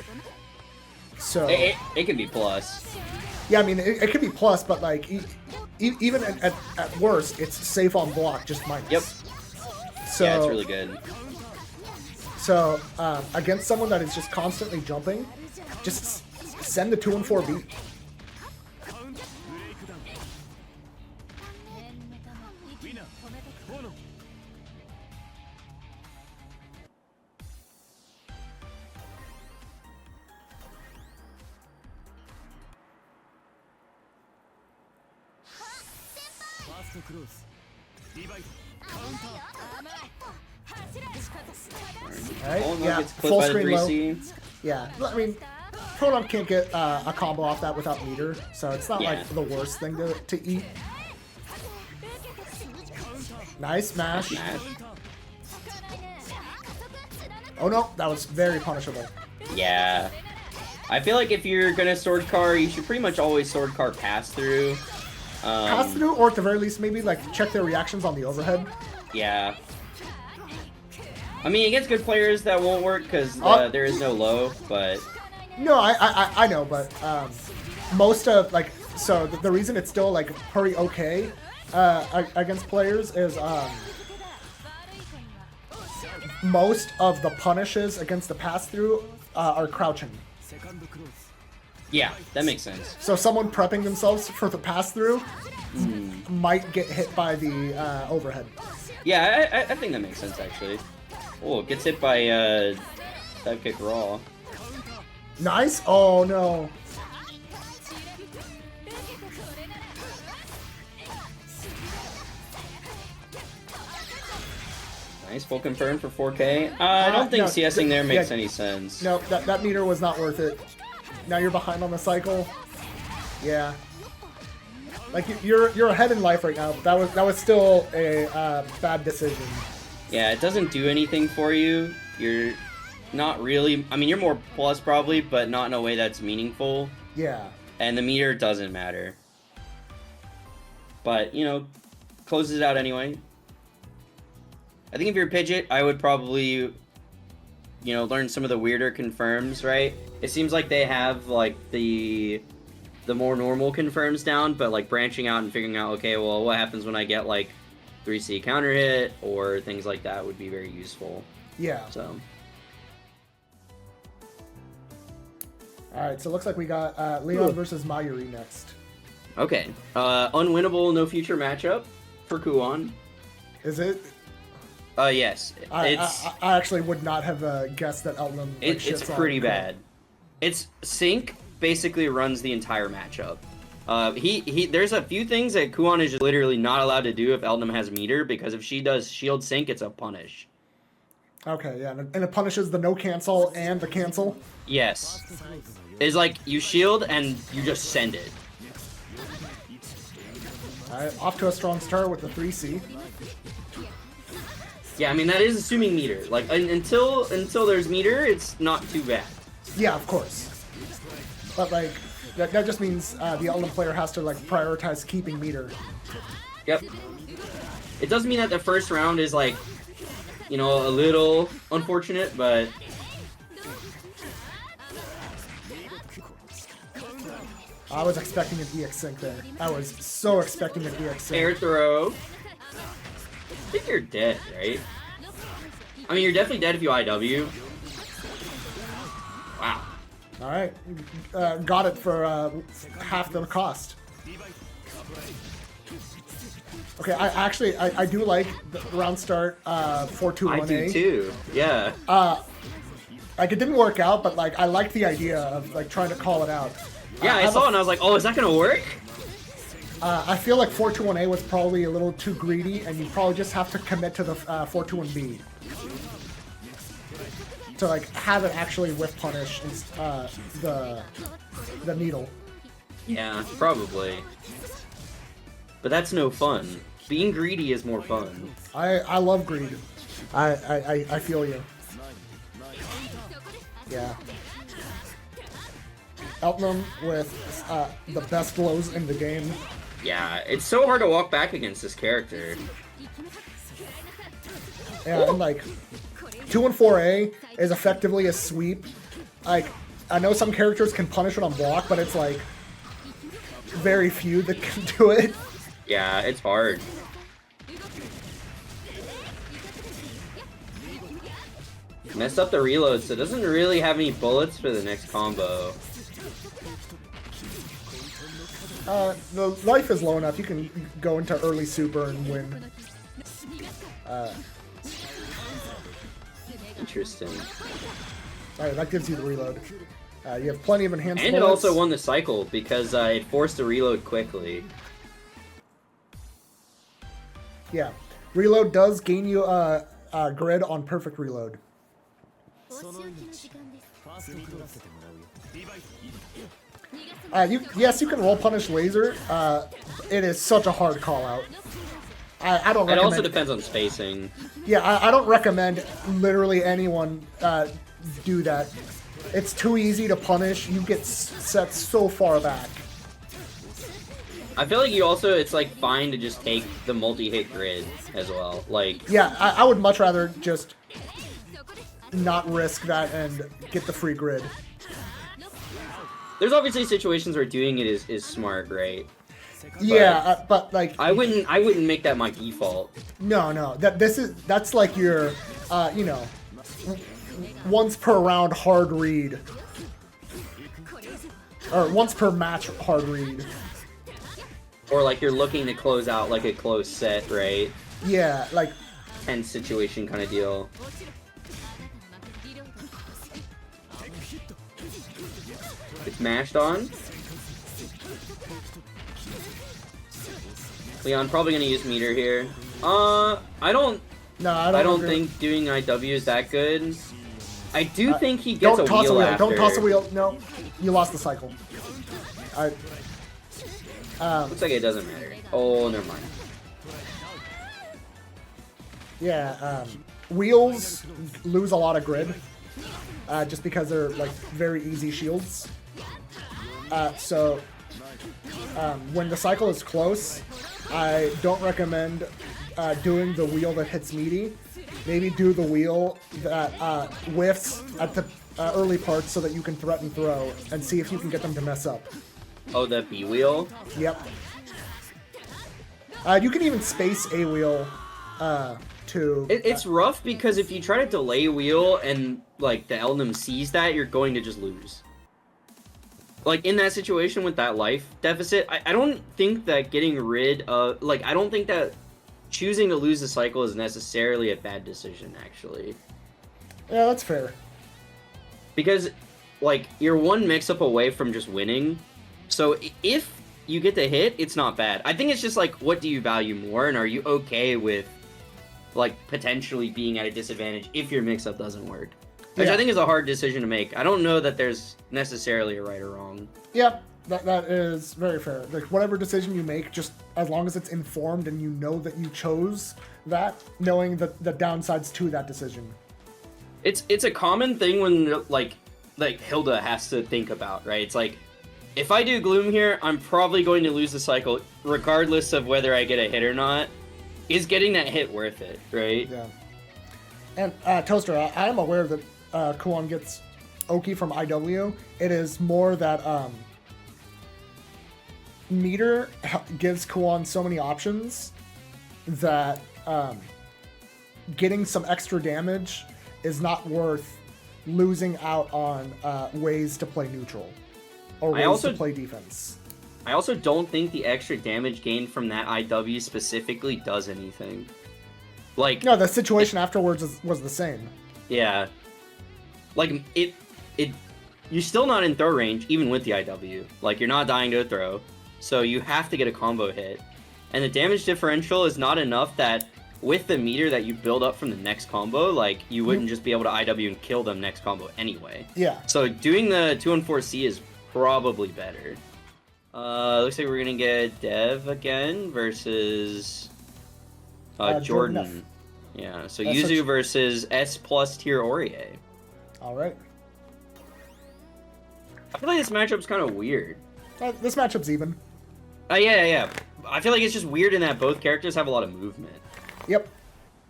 So it can be plus. Yeah, I mean it could be plus, but like even at worst, it's safe on block, just minus. Yep. So, yeah, it's really good. So against someone that is just constantly jumping, just send the 2-1-4B. Alright, yeah, full screen low. Yeah, I mean, Phonon can't get a combo off that without meter, so it's not like the worst thing to eat. Nice smash. Oh no, that was very punishable. Yeah. I feel like if you're gonna sword car, you should pretty much always sword car pass through. Pass through, or at the very least, maybe like check their reactions on the overhead. Yeah. I mean, against good players that won't work because there is no low, but... No, I know, but most of, like, so the reason it's still, like, pretty okay against players is most of the punishes against the pass-through are crouching. Yeah, that makes sense. So someone prepping themselves for the pass-through might get hit by the overhead. Yeah, I think that makes sense, actually. Oh, gets hit by dive kick raw. Nice? Oh, no. Nice, full confirm for 4K. I don't think CSing there makes any sense. No, that meter was not worth it. Now you're behind on the cycle. Yeah. Like you're ahead in life right now, but that was still a bad decision. Yeah, it doesn't do anything for you. You're not really. I mean, you're more plus probably, but not in a way that's meaningful. Yeah. And the meter doesn't matter. But you know, closes it out anyway. I think if you're Pidget, I would probably, you know, learn some of the weirder confirms. Right? It seems like they have like the more normal confirms down, but like branching out and figuring out, okay, well, what happens when I get like 3C counter hit or things like that would be very useful. Yeah. So. All right, so it looks like we got Leon versus Mayuri next. Okay. Unwinnable, no future matchup for Kuon. Is it? Yes. I actually would not have guessed that Eltnum. Like, it's pretty bad. It's Sync basically runs the entire matchup. There's a few things that Kuon is just literally not allowed to do if Eltnum has meter, because if she does shield sync, it's a punish. Okay, yeah, and it punishes the no cancel and the cancel? Yes. It's like, you shield and you just send it. Alright, off to a strong start with the 3C. Yeah, I mean, that is assuming meter. Like, until there's meter, it's not too bad. Yeah, of course. But, like, that just means the Eltnum player has to, like, prioritize keeping meter. Yep. It does mean that the first round is, like, you know, a little unfortunate, but... I was expecting an EX sync there. I was so expecting an EX sync. Air throw. I think you're dead, right? I mean, you're definitely dead if you IW. Wow. Alright. Got it for half the cost. Okay, I do like the round start 4-2-1-A. I do too, yeah. Like, it didn't work out, but, like, I liked the idea of, like, trying to call it out. Yeah, I saw it and I was like, oh, is that gonna work? I feel like 4-2-1-A was probably a little too greedy, and you probably just have to commit to the 4-2-1-B. To, like, have it actually whiff punish the needle. Yeah, probably. But that's no fun. Being greedy is more fun. I love greed. I feel you. Yeah. Eltnum with the best blows in the game. Yeah, it's so hard to walk back against this character. Yeah, and like 2-4-A is effectively a sweep. Like, I know some characters can punish it on block, but it's like very few that can do it. Yeah, it's hard. Messed up the reload, so it doesn't really have any bullets for the next combo. The life is low enough. You can go into early super and win. Interesting. Alright, that gives you the reload. You have plenty of enhanced And bullets. it also won the cycle because it forced the reload quickly. Yeah. Reload does gain you a grid on perfect reload. Yes, you can roll punish laser. It is such a hard call out. I don't recommend... It also depends on spacing. Yeah, I don't recommend literally anyone do that. It's too easy to punish. You get set so far back. I feel like you also, it's like fine to just take the multi-hit grid as well. Like, yeah, I would much rather just not risk that and get the free grid. There's obviously situations where doing it is smart, right? Yeah, but like I wouldn't make that my default. No, that's like your you know, once per round hard read. Or once per match hard read. Or like you're looking to close out like a close set, right? Yeah, like tense situation kind of deal. It's mashed on. Leon probably gonna use meter here. I don't think doing IW is that good. I do think he gets a wheel after. Don't toss a wheel. No, you lost the cycle. Looks like it doesn't matter. Oh, never mind. Yeah, wheels lose a lot of grid, just because they're like very easy shields. So when the cycle is close, I don't recommend doing the wheel that hits meaty. Maybe do the wheel that whiffs at the early parts so that you can threaten throw and see if you can get them to mess up. Oh, the B wheel? Yep. You can even space A wheel to... It's rough because if you try to delay wheel and like the Eltnum sees that, you're going to just lose. Like in that situation with that life deficit, I don't think that getting rid of... Like, I don't think that choosing to lose the cycle is necessarily a bad decision, actually. Yeah, that's fair. Because, like, you're one mix-up away from just winning. So if you get the hit, it's not bad. I think it's just, like, what do you value more? And are you okay with, like, potentially being at a disadvantage if your mix-up doesn't work? Which I think is a hard decision to make. I don't know that there's necessarily a right or wrong. Yeah, that is very fair. Like, whatever decision you make, just as long as it's informed and you know that you chose that, knowing the downsides to that decision. It's a common thing when, like Hilda has to think about, right? It's like, if I do Gloom here, I'm probably going to lose the cycle, regardless of whether I get a hit or not. Is getting that hit worth it, right? Yeah. And, Toaster, I am aware that Kuon gets Oki from IW. It is more that, meter gives Kuon so many options that, getting some extra damage is not worth losing out on ways to play neutral or ways to play defense. I also don't think the extra damage gained from that IW specifically does anything. Like, no, the situation afterwards was the same. Yeah. Like, you're still not in throw range, even with the IW. Like, you're not dying to a throw, so you have to get a combo hit. And the damage differential is not enough that with the meter that you build up from the next combo, like, you wouldn't just be able to IW and kill them next combo anyway. Yeah. So doing the 2-on-4C is probably better. Looks like we're gonna get Dev again versus Jordan. Yeah, so Yuzu versus S+ tier Orie. Alright. I feel like this matchup's kind of weird. This matchup's even. Yeah. I feel like it's just weird in that both characters have a lot of movement. Yep.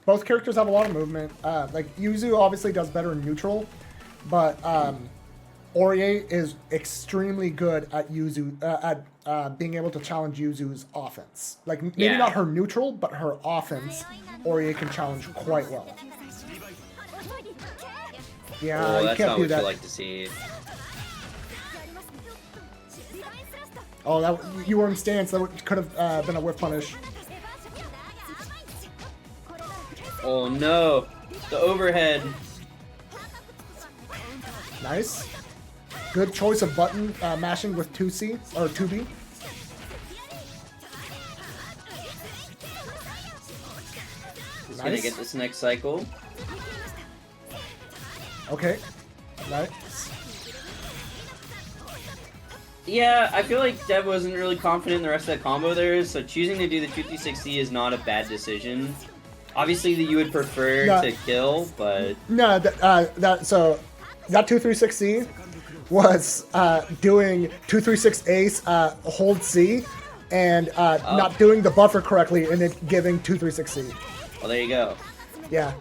Both characters have a lot of movement. Like, Yuzu obviously does better in neutral, but Orie is extremely good at being able to challenge Yuzu's offense. Like, maybe not her neutral, but her offense, Orie can challenge quite well. Yeah, you can't do that. That's not what you like to see. Oh, you were in stance. That could have been a whiff punish. Oh no, the overhead. Nice. Good choice of button mashing with 2C or 2B. He's gonna get this next cycle. Okay. Nice. Yeah, I feel like Dev wasn't really confident in the rest of that combo there, so choosing to do the 2-3-6C is not a bad decision. Obviously, that you would prefer to kill, but... No, that 2-3-6C was doing 2-3-6 ace, hold C, and not doing the buffer correctly and it giving 2-3-6C. Well, there you go. Yeah.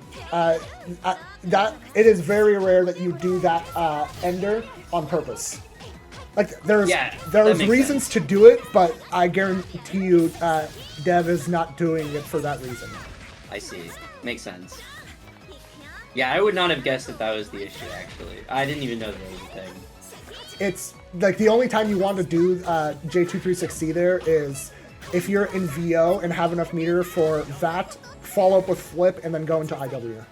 It is very rare that you do that ender on purpose. Like, there's reasons to do it, but I guarantee you Dev is not doing it for that reason. I see. Makes sense. Yeah, I would not have guessed that was the issue, actually. I didn't even know that was a thing. It's, like, the only time you want to do J236C there is if you're in VO and have enough meter for that, follow up with flip, and then go into IW.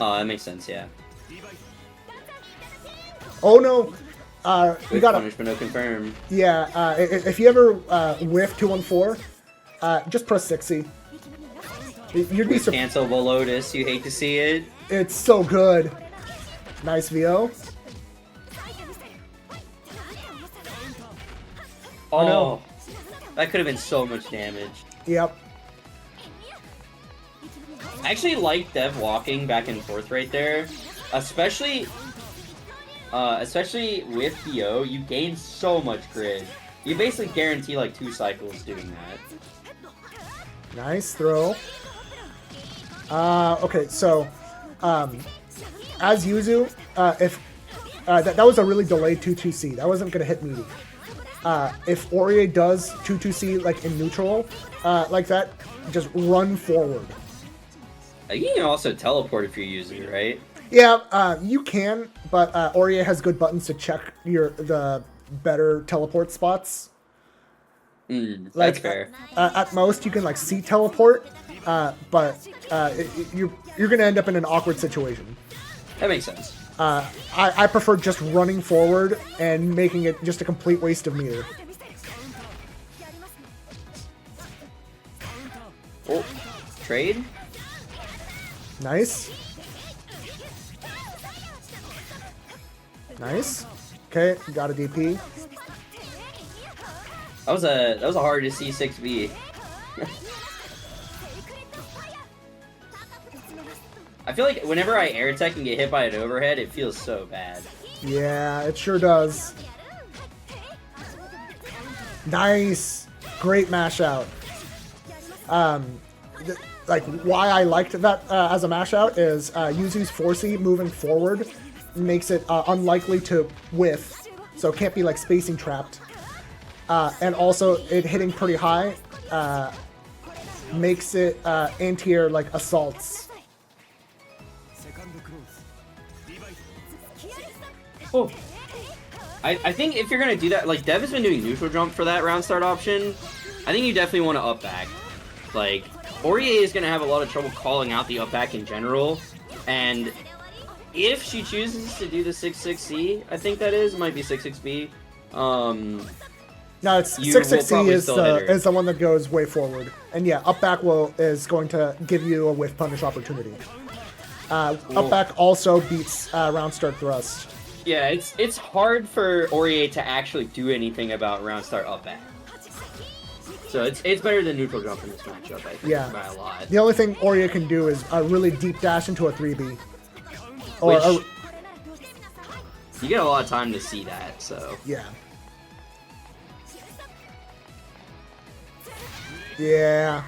Oh, that makes sense, yeah. Oh, no. You got punishment, no confirm. Yeah, if you ever whiff 2-1-4, just press 6C. You'd be cancelable Lotus, you hate to see it. It's so good. Nice VO. Oh no. That could have been so much damage. Yep. I actually like Dev walking back and forth right there, especially with PO. You gain so much grid. You basically guarantee like 2 cycles doing that. Nice throw. Okay, so as Yuzu, if that was a really delayed 2-2C, that wasn't gonna hit meaty. If Orie does 2-2C like in neutral, like that, just run forward. You can also teleport if you're using it, right? Yeah, you can, but Orie has good buttons to check the better teleport spots. That's fair. At most, you can like see teleport, but you're gonna end up in an awkward situation. That makes sense. I prefer just running forward and making it just a complete waste of meter. Oh, trade? Nice. Nice. Okay, got a DP. That was a hard to see 6B. I feel like whenever I air tech and get hit by an overhead, it feels so bad. Yeah, it sure does. Nice. Great mash out. Like, why I liked that as a mash out is Yuzu's 4C moving forward makes it unlikely to whiff, so it can't be like spacing trapped. And also, it hitting pretty high makes it anti-air like assaults. Oh. I think if you're gonna do that, like Dev has been doing neutral jump for that round start option. I think you definitely want to up back. Like Orie is gonna have a lot of trouble calling out the up back in general, and if she chooses to do the 6-6C, I think that is might be 6-6B. No, it's 6-6C is the one that goes way forward, and yeah, up back is going to give you a whiff punish opportunity. Up back also beats round start thrust. Yeah, it's hard for Orie to actually do anything about round start up back. So it's better than neutral jump in this matchup, I think, by a lot. The only thing Orie can do is a really deep dash into a 3B. You get a lot of time to see that, so... Yeah. Yeah.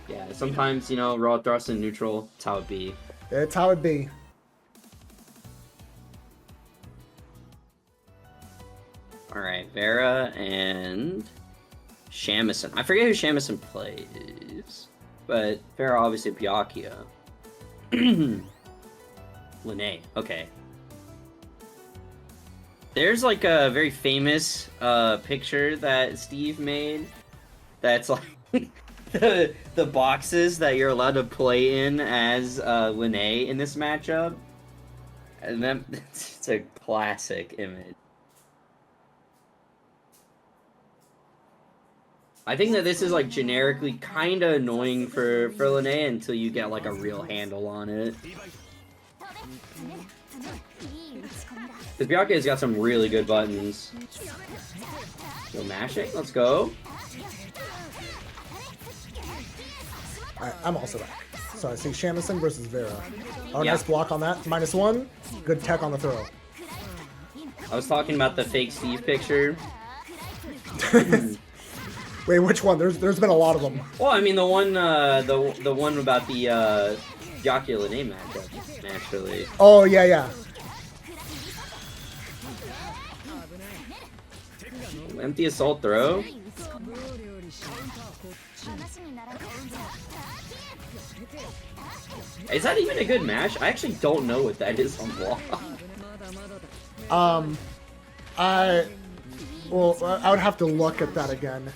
Yeah, sometimes, you know, raw thrust and neutral, it's how it be. It's how it be. Alright, Vera and Shamison. I forget who Shamison plays, but Vera obviously Byakuya. Linne, okay. There's like a very famous picture that Steve made that's like the boxes that you're allowed to play in as Linne in this matchup. And then it's a classic image. I think that this is like generically kind of annoying for Linne until you get like a real handle on it. Because Byakuya's got some really good buttons. Go mashing, let's go. Alright, I'm also back. So I see Shamison versus Vera. Oh, yeah. Nice block on that. -1. Good tech on the throw. I was talking about the fake Steve picture. Wait, which one? There's been a lot of them. Well, I mean the one about the Byakuya Linne matchup, naturally. Oh yeah. Empty assault throw. Is that even a good mash? I actually don't know what that is on block. I would have to look at that again.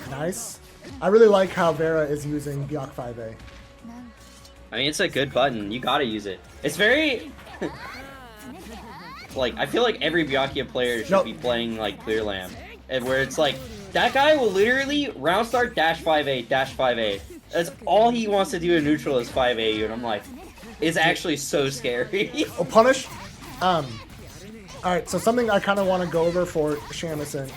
Nice. I really like how Vera is using Byak 5A. I mean, it's a good button. You gotta use it. It's very... like, I feel like every Byakuya player should be playing, like, Clear Lamp. Where it's like, that guy will literally round start dash 5A, dash 5A. That's all he wants to do in neutral is 5A, and I'm like, it's actually so scary. Punish. All right, so something I kind of want to go over for Shamison.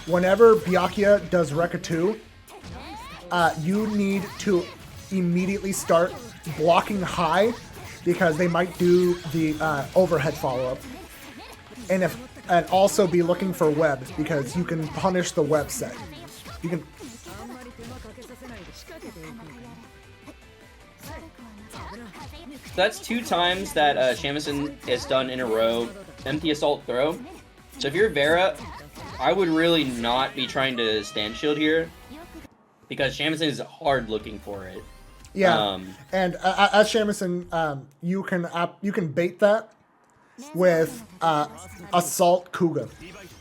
Whenever Byakuya does Rekka 2, you need to immediately start blocking high because they might do the overhead follow-up. And also be looking for web because you can punish the web set. You can. That's 2 times that Shamison has done in a row empty assault throw. So if you're Vera, I would really not be trying to stand shield here because Shamison is hard looking for it. Yeah, and as Shamison, you can bait that with Assault Kuga.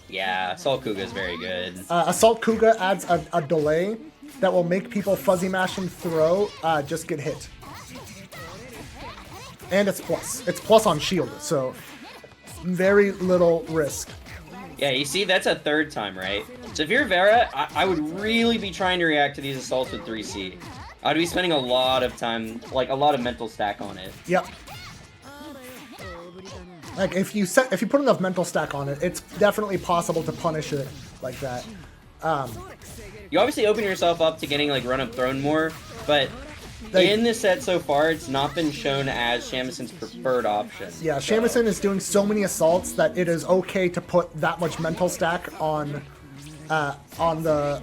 Yeah, Assault Kuga is very good. Assault Kuga adds a delay that will make people fuzzy mash and throw just get hit. And it's plus. It's plus on shield, so very little risk. Yeah, you see, that's a 3rd time, right? So if you're Vera, I would really be trying to react to these assaults with 3C. I'd be spending a lot of time, like a lot of mental stack on it. Yep. Like if you put enough mental stack on it, it's definitely possible to punish it like that. You obviously open yourself up to getting like run up thrown more, but in this set so far, it's not been shown as Shamison's preferred option. Yeah, Shamison is doing so many assaults that it is okay to put that much mental stack on the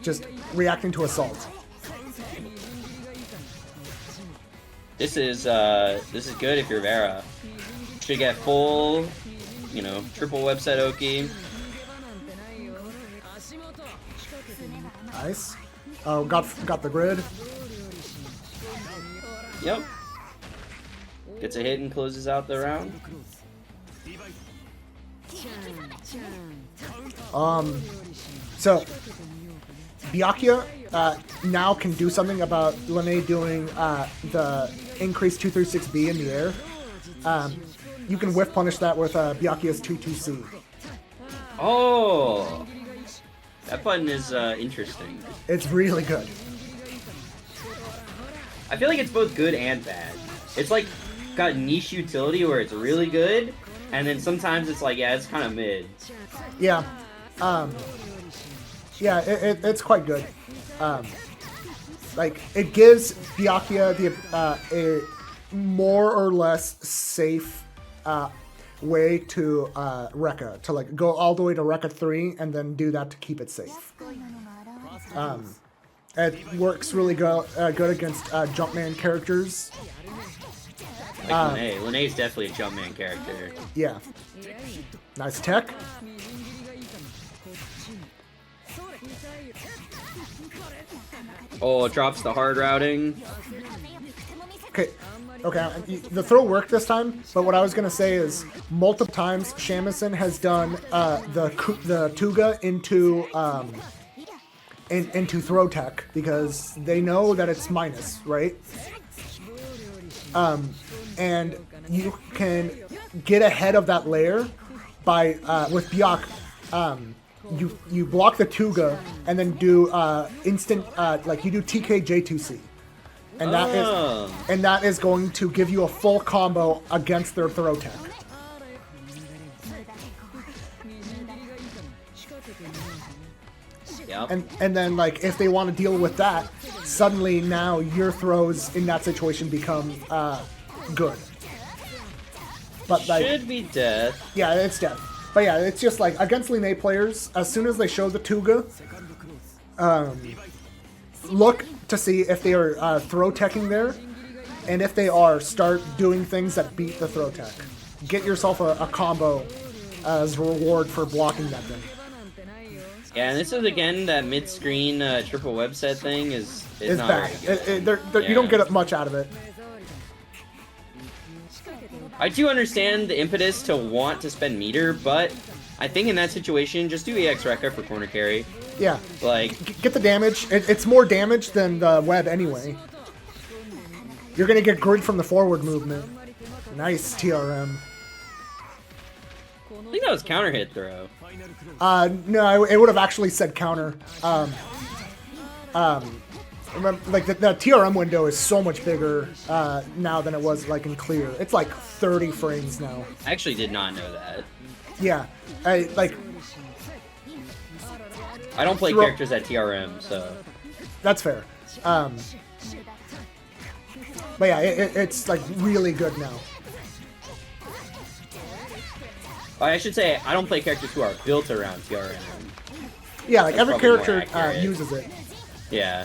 just reacting to assault. This is good if you're Vera. Should get full, triple webset Oki. Nice. Oh, got the grid. Yep. Gets a hit and closes out the round. So Byakuya now can do something about Linne doing the increased 236B in the air. You can whiff punish that with Byakuya's 2-2C. Oh! That button is interesting. It's really good. I feel like it's both good and bad. It's like got niche utility where it's really good, and then sometimes it's like, yeah, it's kind of mid. Yeah. Yeah, it's quite good. Like, it gives Byakuya a more or less safe way to Rekka, to like go all the way to Rekka 3 and then do that to keep it safe. It works really good against Jumpman characters. Like Linne. Linne is definitely a Jumpman character. Yeah. Nice tech. Oh, it drops the hard routing. Okay. Okay, the throw worked this time, but what I was gonna say is multiple times Shamison has done the Tuga into throw tech because they know that it's minus, right? And you can get ahead of that layer by with Byak. You block the Tuga and then do instant like you do TK J2C. And that is going to give you a full combo against their throw tech. Yep. And then like if they want to deal with that, suddenly now your throws in that situation become good. But like should be dead. Yeah, it's dead. But yeah, it's just like against Linne players, as soon as they show the Tuga, look to see if they are throw teching there, and if they are, start doing things that beat the throw tech. Get yourself a combo as a reward for blocking that thing. Yeah, and this is again that mid-screen triple webset thing is not bad. Very good. Yeah. You don't get much out of it. I do understand the impetus to want to spend meter, but I think in that situation, just do EX Rekka for corner carry. Yeah. Like, get the damage. It's more damage than the web anyway. You're gonna get grid from the forward movement. Nice TRM. I think that was counter hit throw. No, it would have actually said counter. Remember, like the TRM window is so much bigger now than it was like in clear. It's like 30 frames now. I actually did not know that. Yeah, I don't play characters at TRM, so that's fair. But yeah, it's like really good now. I should say I don't play characters who are built around TRM. Yeah, like That's every probably character uses it. Yeah.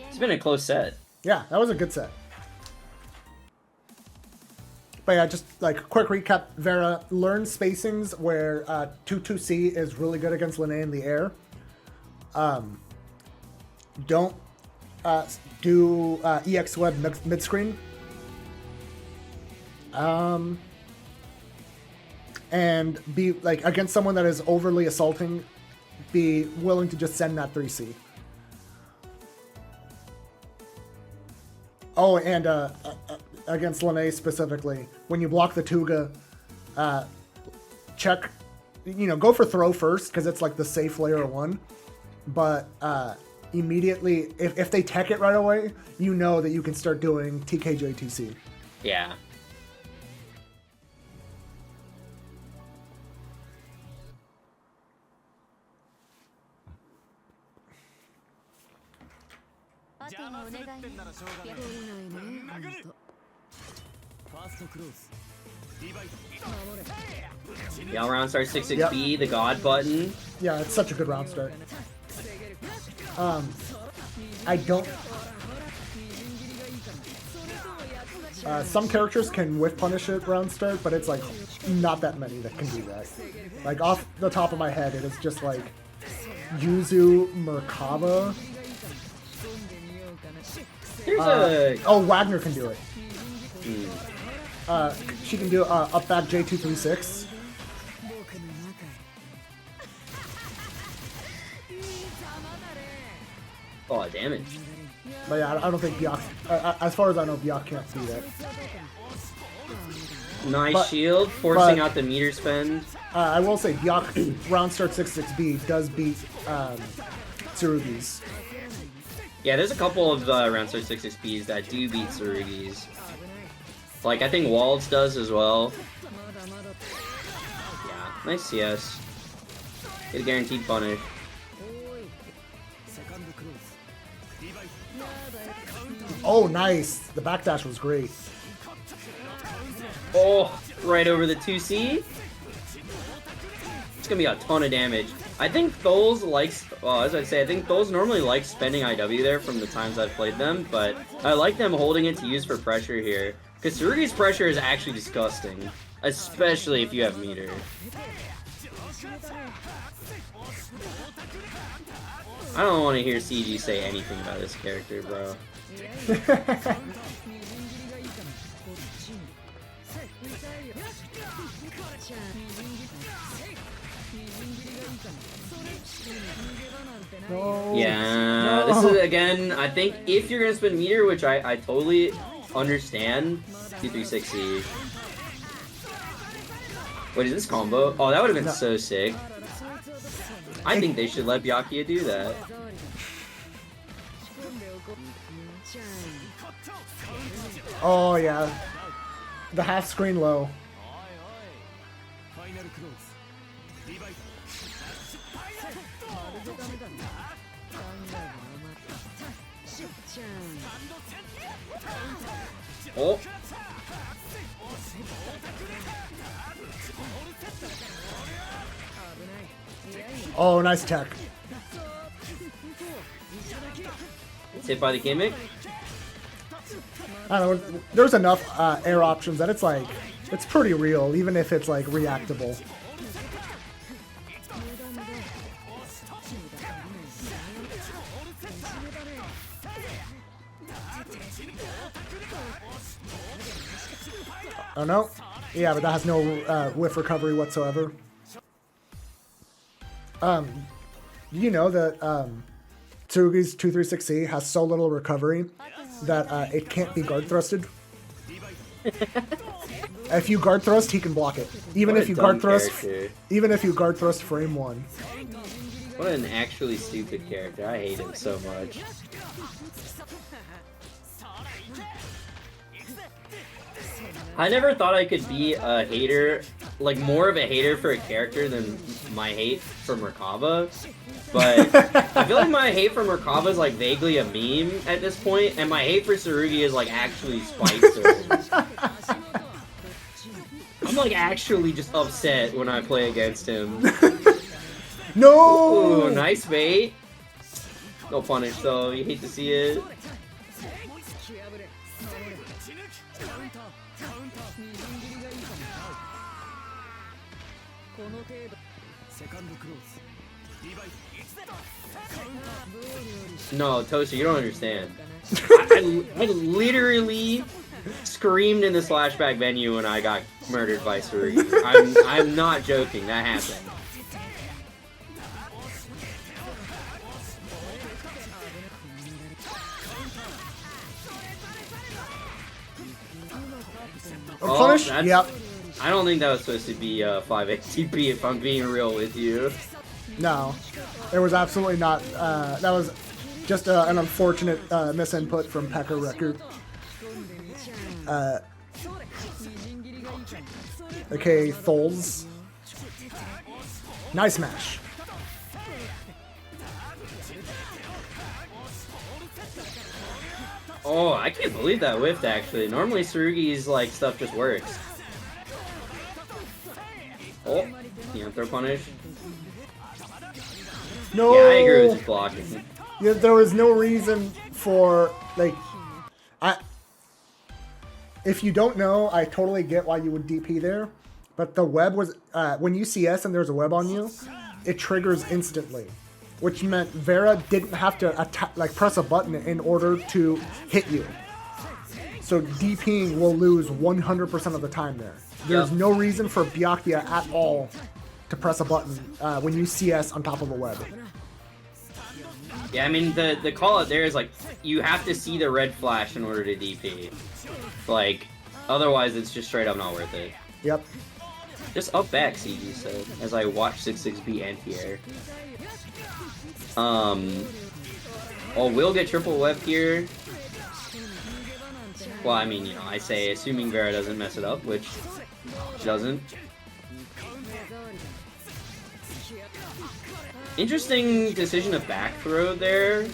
It's been a close set. Yeah, that was a good set. But yeah, just like quick recap, Vera, learn spacings where 2-2C is really good against Linne in the air. Don't do EX web mid-screen. And be like against someone that is overly assaulting, be willing to just send that 3C. Oh, and against Linne specifically, when you block the Tuga, check, go for throw first because it's like the safe layer 1. But immediately, if they tech it right away, you know that you can start doing TKJTC. Yeah. Yeah, round start 6-6B, yep. The God button. Yeah, it's such a good round start. I don't... some characters can whiff punish it round start, but it's like not that many that can do that. Like off the top of my head, it is just like Yuzu, Merkaba. Oh, Wagner can do it. She can do up back J236. Oh, damage. But yeah, I don't think Byak, as far as I know, Byak can't do that. Nice shield, forcing out the meter spend. I will say Byak round start 6-6B does beat Tsurugi's. Yeah, there's a couple of round start 6-6Bs that do beat Tsurugi's. Like, I think Walds does as well. Yeah, nice CS. Get a guaranteed punish. Oh, nice. The backdash was great. Oh, right over the 2C. It's gonna be a ton of damage. I think Tholz likes, well, as I say, I think Tholz normally likes spending IW there from the times I've played them, but I like them holding it to use for pressure here. Because Tsurugi's pressure is actually disgusting, especially if you have meter. I don't want to hear CG say anything about this character, bro. No. Yeah, this is, again, I think if you're going to spend meter, which I totally understand, 2-3-6-E. Wait, is this combo? Oh, that would have been so sick. I think they should let Byakuya do that. Oh, yeah. The half screen low. Oh. Oh, nice tech. It's hit by the gimmick. I don't know. There's enough air options that it's like, it's pretty real, even if it's like reactable. Oh no? Yeah, but that has no whiff recovery whatsoever. You know that Tsurugi's 2-3-6-E has so little recovery that it can't be guard thrusted? If you guard thrust, he can block it. Even What if a you dumb guard thrust, character. even if you guard thrust frame 1. What an actually stupid character. I hate him so much. I never thought I could be a hater, like more of a hater for a character than my hate for Merkaba. But I feel like my hate for Merkaba is like vaguely a meme at this point, and my hate for Tsurugi is like actually spiteful. I'm like actually just upset when I play against him. No! Ooh, nice bait. No punish though, you hate to see it. No, Toaster, you don't understand. I literally screamed in the Slashback venue when I got murdered by Tsurugi. I'm not joking, that happened. Punish? Yep. I don't think that was supposed to be 5 ATP if I'm being real with you. No, it was absolutely not. That was just an unfortunate misinput from Pekka Record. Okay, Tholz. Nice mash. Oh, I can't believe that whiffed actually. Normally Tsurugi's like stuff just works. Oh, can't throw punish. No. Yeah, I agree with just blocking. Yeah, there was no reason for like, if you don't know, I totally get why you would DP there, but the web was when you CS and there's a web on you, it triggers instantly, which meant Vera didn't have to press a button in order to hit you. So DPing will lose 100% of the time there. There's no reason for Byakuya at all to press a button when you CS on top of a web. Yeah, I mean, the call out there is like, you have to see the red flash in order to DP. Like, otherwise it's just straight up not worth it. Yep. Just up back, CG said, as I watch 66B anti-air. Oh, we'll get triple web here. Well, I mean, you know, I say assuming Vera doesn't mess it up, which she doesn't. Interesting decision to back throw there.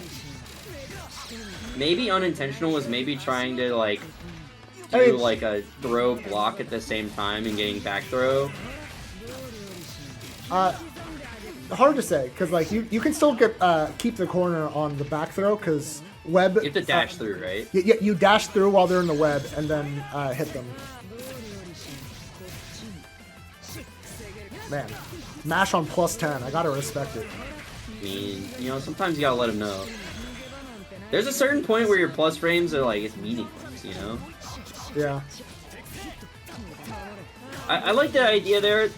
Maybe unintentional, was maybe trying to like do like a throw block at the same time and getting back throw. Hard to say, because like you can still get keep the corner on the back throw, because web. You have to dash through, right? Yeah, you dash through while they're in the web and then hit them. Man, mash on +10. I gotta respect it. I mean, you know, sometimes you gotta let them know. There's a certain point where your plus frames are like, it's meaningless, you know? Yeah. I like the idea there,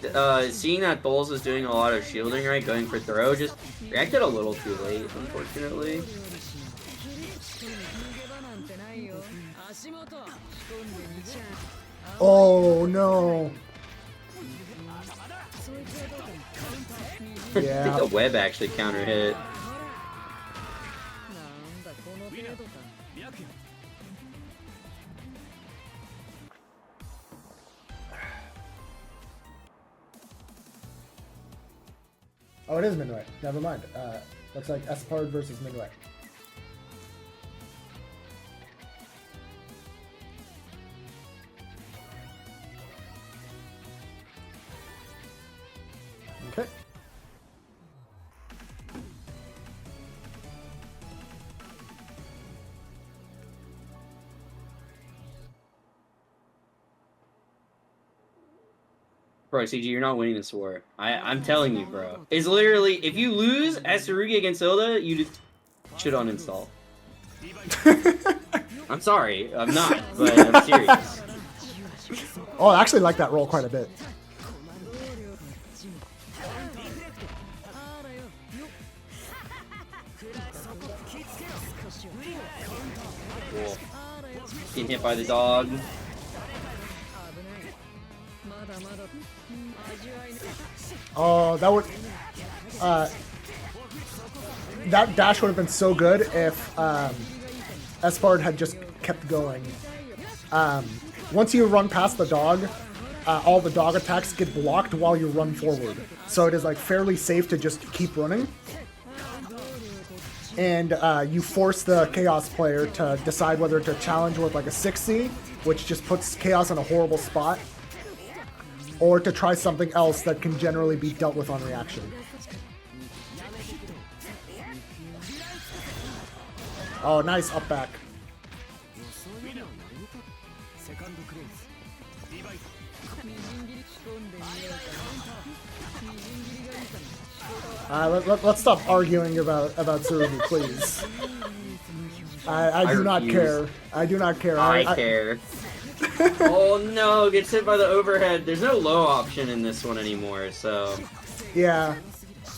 seeing that Tholz is doing a lot of shielding, right, going for throw, just reacted a little too late, unfortunately. Oh, no. Yeah. I think the web actually counter hit. Oh, it is Minuet. Never mind. Looks like Espard versus Minuet. Okay. Bro, CG, you're not winning this war. I'm telling you, bro. It's literally, if you lose as Tsurugi against Hilda, you just should uninstall. I'm sorry, I'm not, but I'm serious. Oh, I actually like that roll quite a bit. Cool. Getting hit by the dog. Oh, that would... that dash would have been so good if Espard had just kept going. Once you run past the dog, all the dog attacks get blocked while you run forward. So it is like fairly safe to just keep running. And you force the Chaos player to decide whether to challenge with like a 6C, which just puts Chaos in a horrible spot, or to try something else that can generally be dealt with on reaction. Oh, nice up back. Let's stop arguing about Tsurugi, please. I do not care. I do not care. I care. Oh no, gets hit by the overhead. There's no low option in this one anymore, so... Yeah.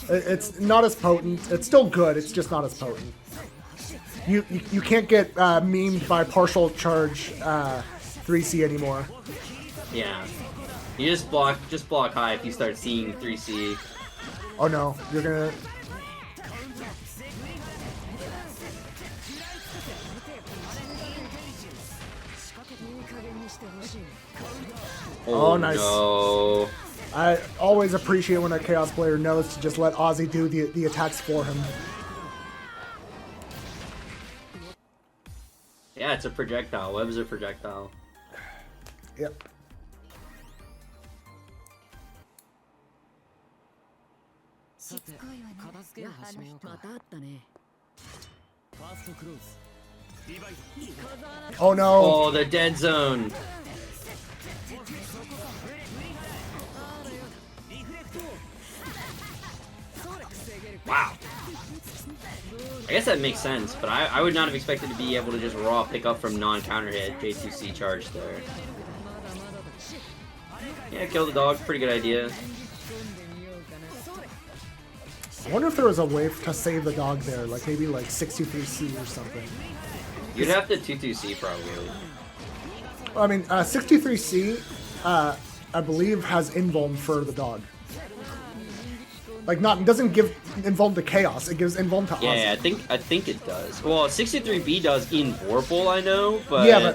It's not as potent. It's still good, it's just not as potent. You can't get memed by partial charge 3C anymore. Yeah. You just block high if you start seeing 3C. Oh no, you're gonna... Oh, nice. No. I always appreciate when a Chaos player knows to just let Ozzy do the attacks for him. Yeah, it's a projectile. Web's a projectile. Yep. Oh no! Oh, the dead zone. Wow. I guess that makes sense, but I would not have expected to be able to just raw pick up from non-counter hit J2C charge there. Yeah, kill the dog. Pretty good idea. I wonder if there was a way to save the dog there, like maybe like 63C or something. You'd have to 2-2C probably. I mean, 63C, I believe, has invuln for the dog. Like, it doesn't give invuln to Chaos, it gives invuln to Ozzy. Yeah, I think it does. Well, 63B does in Vorpal, I know, but... Yeah,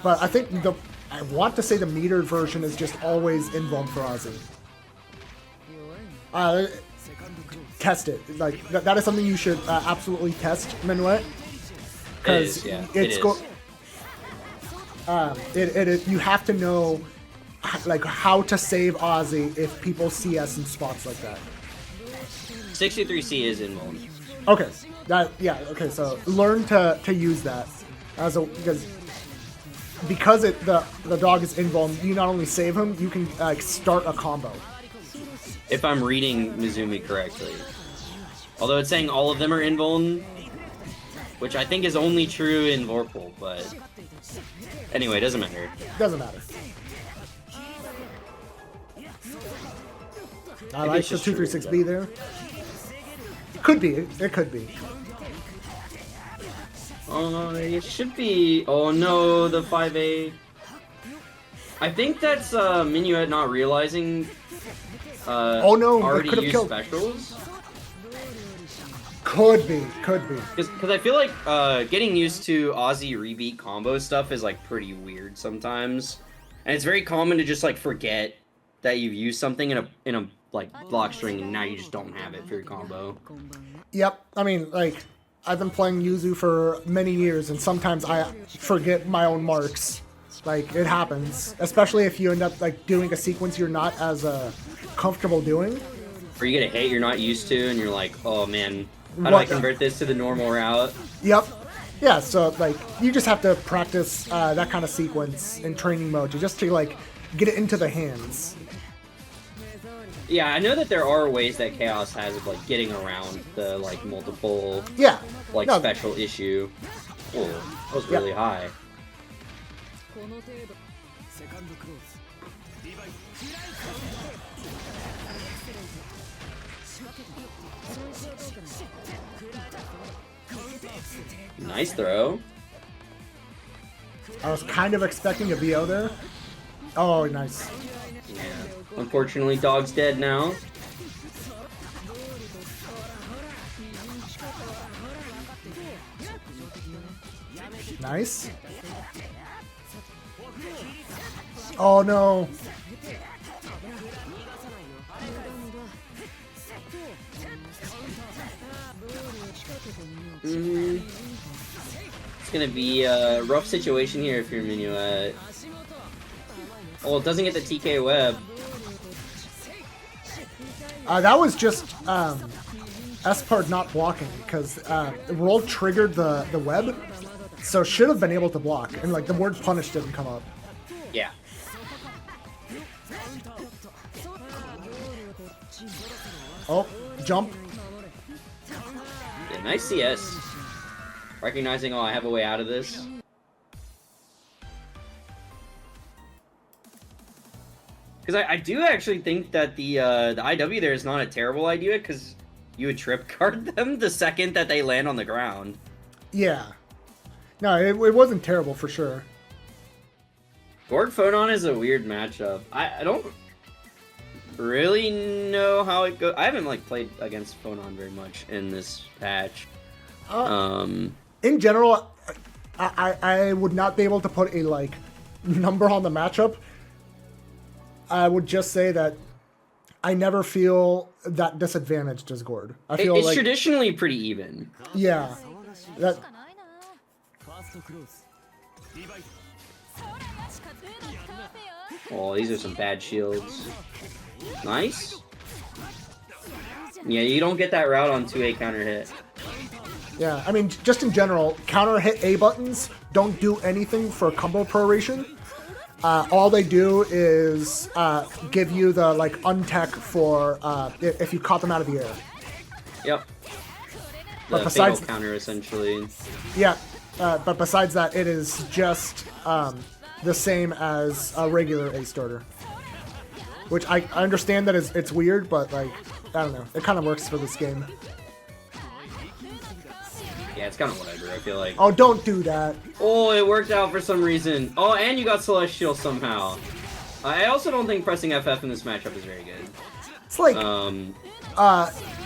but I think I want to say the metered version is just always invuln for Ozzy. Test it. Like, that is something you should absolutely test, Minuet. Because yeah, you have to know like how to save Ozzy if people CS in spots like that. 63C is invuln. Okay, okay. So learn to use that because the dog is invuln. You not only save him, you can start a combo. If I'm reading Mizumi correctly, although it's saying all of them are invuln, which I think is only true in Vorpal, but anyway, it doesn't matter. Doesn't matter. I like the 236B there. Could be. It could be. It should be. Oh no, the 5A. I think that's Minuet not realizing. Oh no, already could have used killed. Specials. Could be. Because I feel like getting used to Ozzy rebeat combo stuff is like pretty weird sometimes, and it's very common to just like forget that you've used something in a like block string and now you just don't have it for your combo. Yep. I mean, like, I've been playing Yuzu for many years, and sometimes I forget my own marks. Like, it happens, especially if you end up like doing a sequence you're not as comfortable doing. Or you get a hit you're not used to, and you're like, oh man, how do I convert this to the normal route? Yep. Yeah, so like you just have to practice that kind of sequence in training mode just to like get it into the hands. Yeah, I know that there are ways that Chaos has of like getting around the like multiple special issue. Oh, that was really high. Nice throw. I was kind of expecting a VO there. Oh, nice. Yeah. Unfortunately, dog's dead now. Nice. Oh no. It's gonna be a rough situation here if you're Minuet. Oh, it doesn't get the TK web. That was just Espard not blocking because roll triggered the web, so should have been able to block, and like the word punish didn't come up. Yeah. Oh, jump. Yeah, nice CS. Recognizing, oh, I have a way out of this. Because I do actually think that the IW there is not a terrible idea, because you would trip guard them the second that they land on the ground. Yeah. No, it wasn't terrible for sure. Gord Phonon is a weird matchup. I don't really know how it goes. I haven't like played against Phonon very much in this patch. In general, I would not be able to put a like number on the matchup. I would just say that I never feel that disadvantaged as Gord. I feel it's like traditionally pretty even. Yeah. That. Oh, these are some bad shields. Nice. Yeah, you don't get that route on 2A counter hit. Yeah, I mean, just in general, counter hit A buttons don't do anything for combo proration. All they do is give you the like untech for if you caught them out of the air. Yep. But The besides fatal counter, essentially. Yeah, but besides that, it is just the same as a regular A starter. Which I understand that it's weird, but like I don't know, it kind of works for this game. Yeah, it's kind of whatever, I feel like. Oh, don't do that. Oh, it worked out for some reason. Oh, and you got Celestial somehow. I also don't think pressing FF in this matchup is very good. It's like,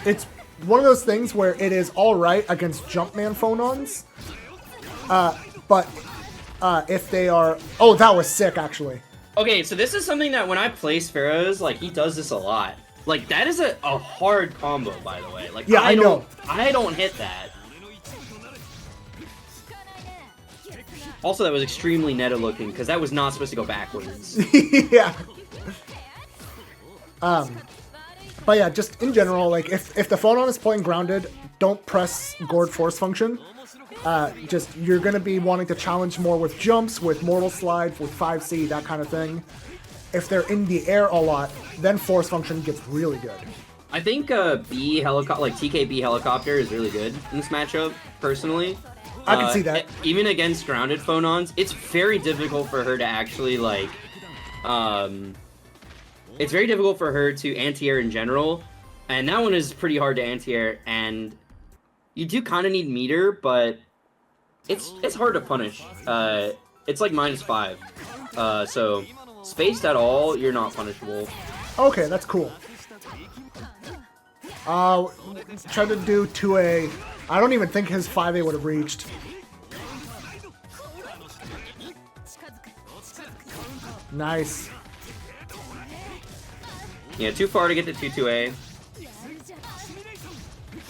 it's one of those things where it is alright against Jumpman Phonons. But if they are... Oh, that was sick, actually. Okay, so this is something that when I play Sparrows, like, he does this a lot. Like, that is a hard combo, by the way. Like, yeah, I know. I don't hit that. Also, that was extremely meta looking, because that was not supposed to go backwards. Yeah. But yeah, just in general, like, if the Phonon is playing grounded, don't press Gord force function. Just, you're going to be wanting to challenge more with jumps, with Mortal Slide, with 5C, that kind of thing. If they're in the air a lot, then force function gets really good. I think B helicopter, like TKB helicopter, is really good in this matchup, personally. I can see that. Even against grounded Phonons, it's very difficult for her to actually, like, it's very difficult for her to anti-air in general, and that one is pretty hard to anti-air, and you do kind of need meter, but it's hard to punish. It's like -5, so spaced at all, you're not punishable. Okay, that's cool. Try to do 2A. I don't even think his 5A would have reached. Nice. Yeah, too far to get to 2-2A.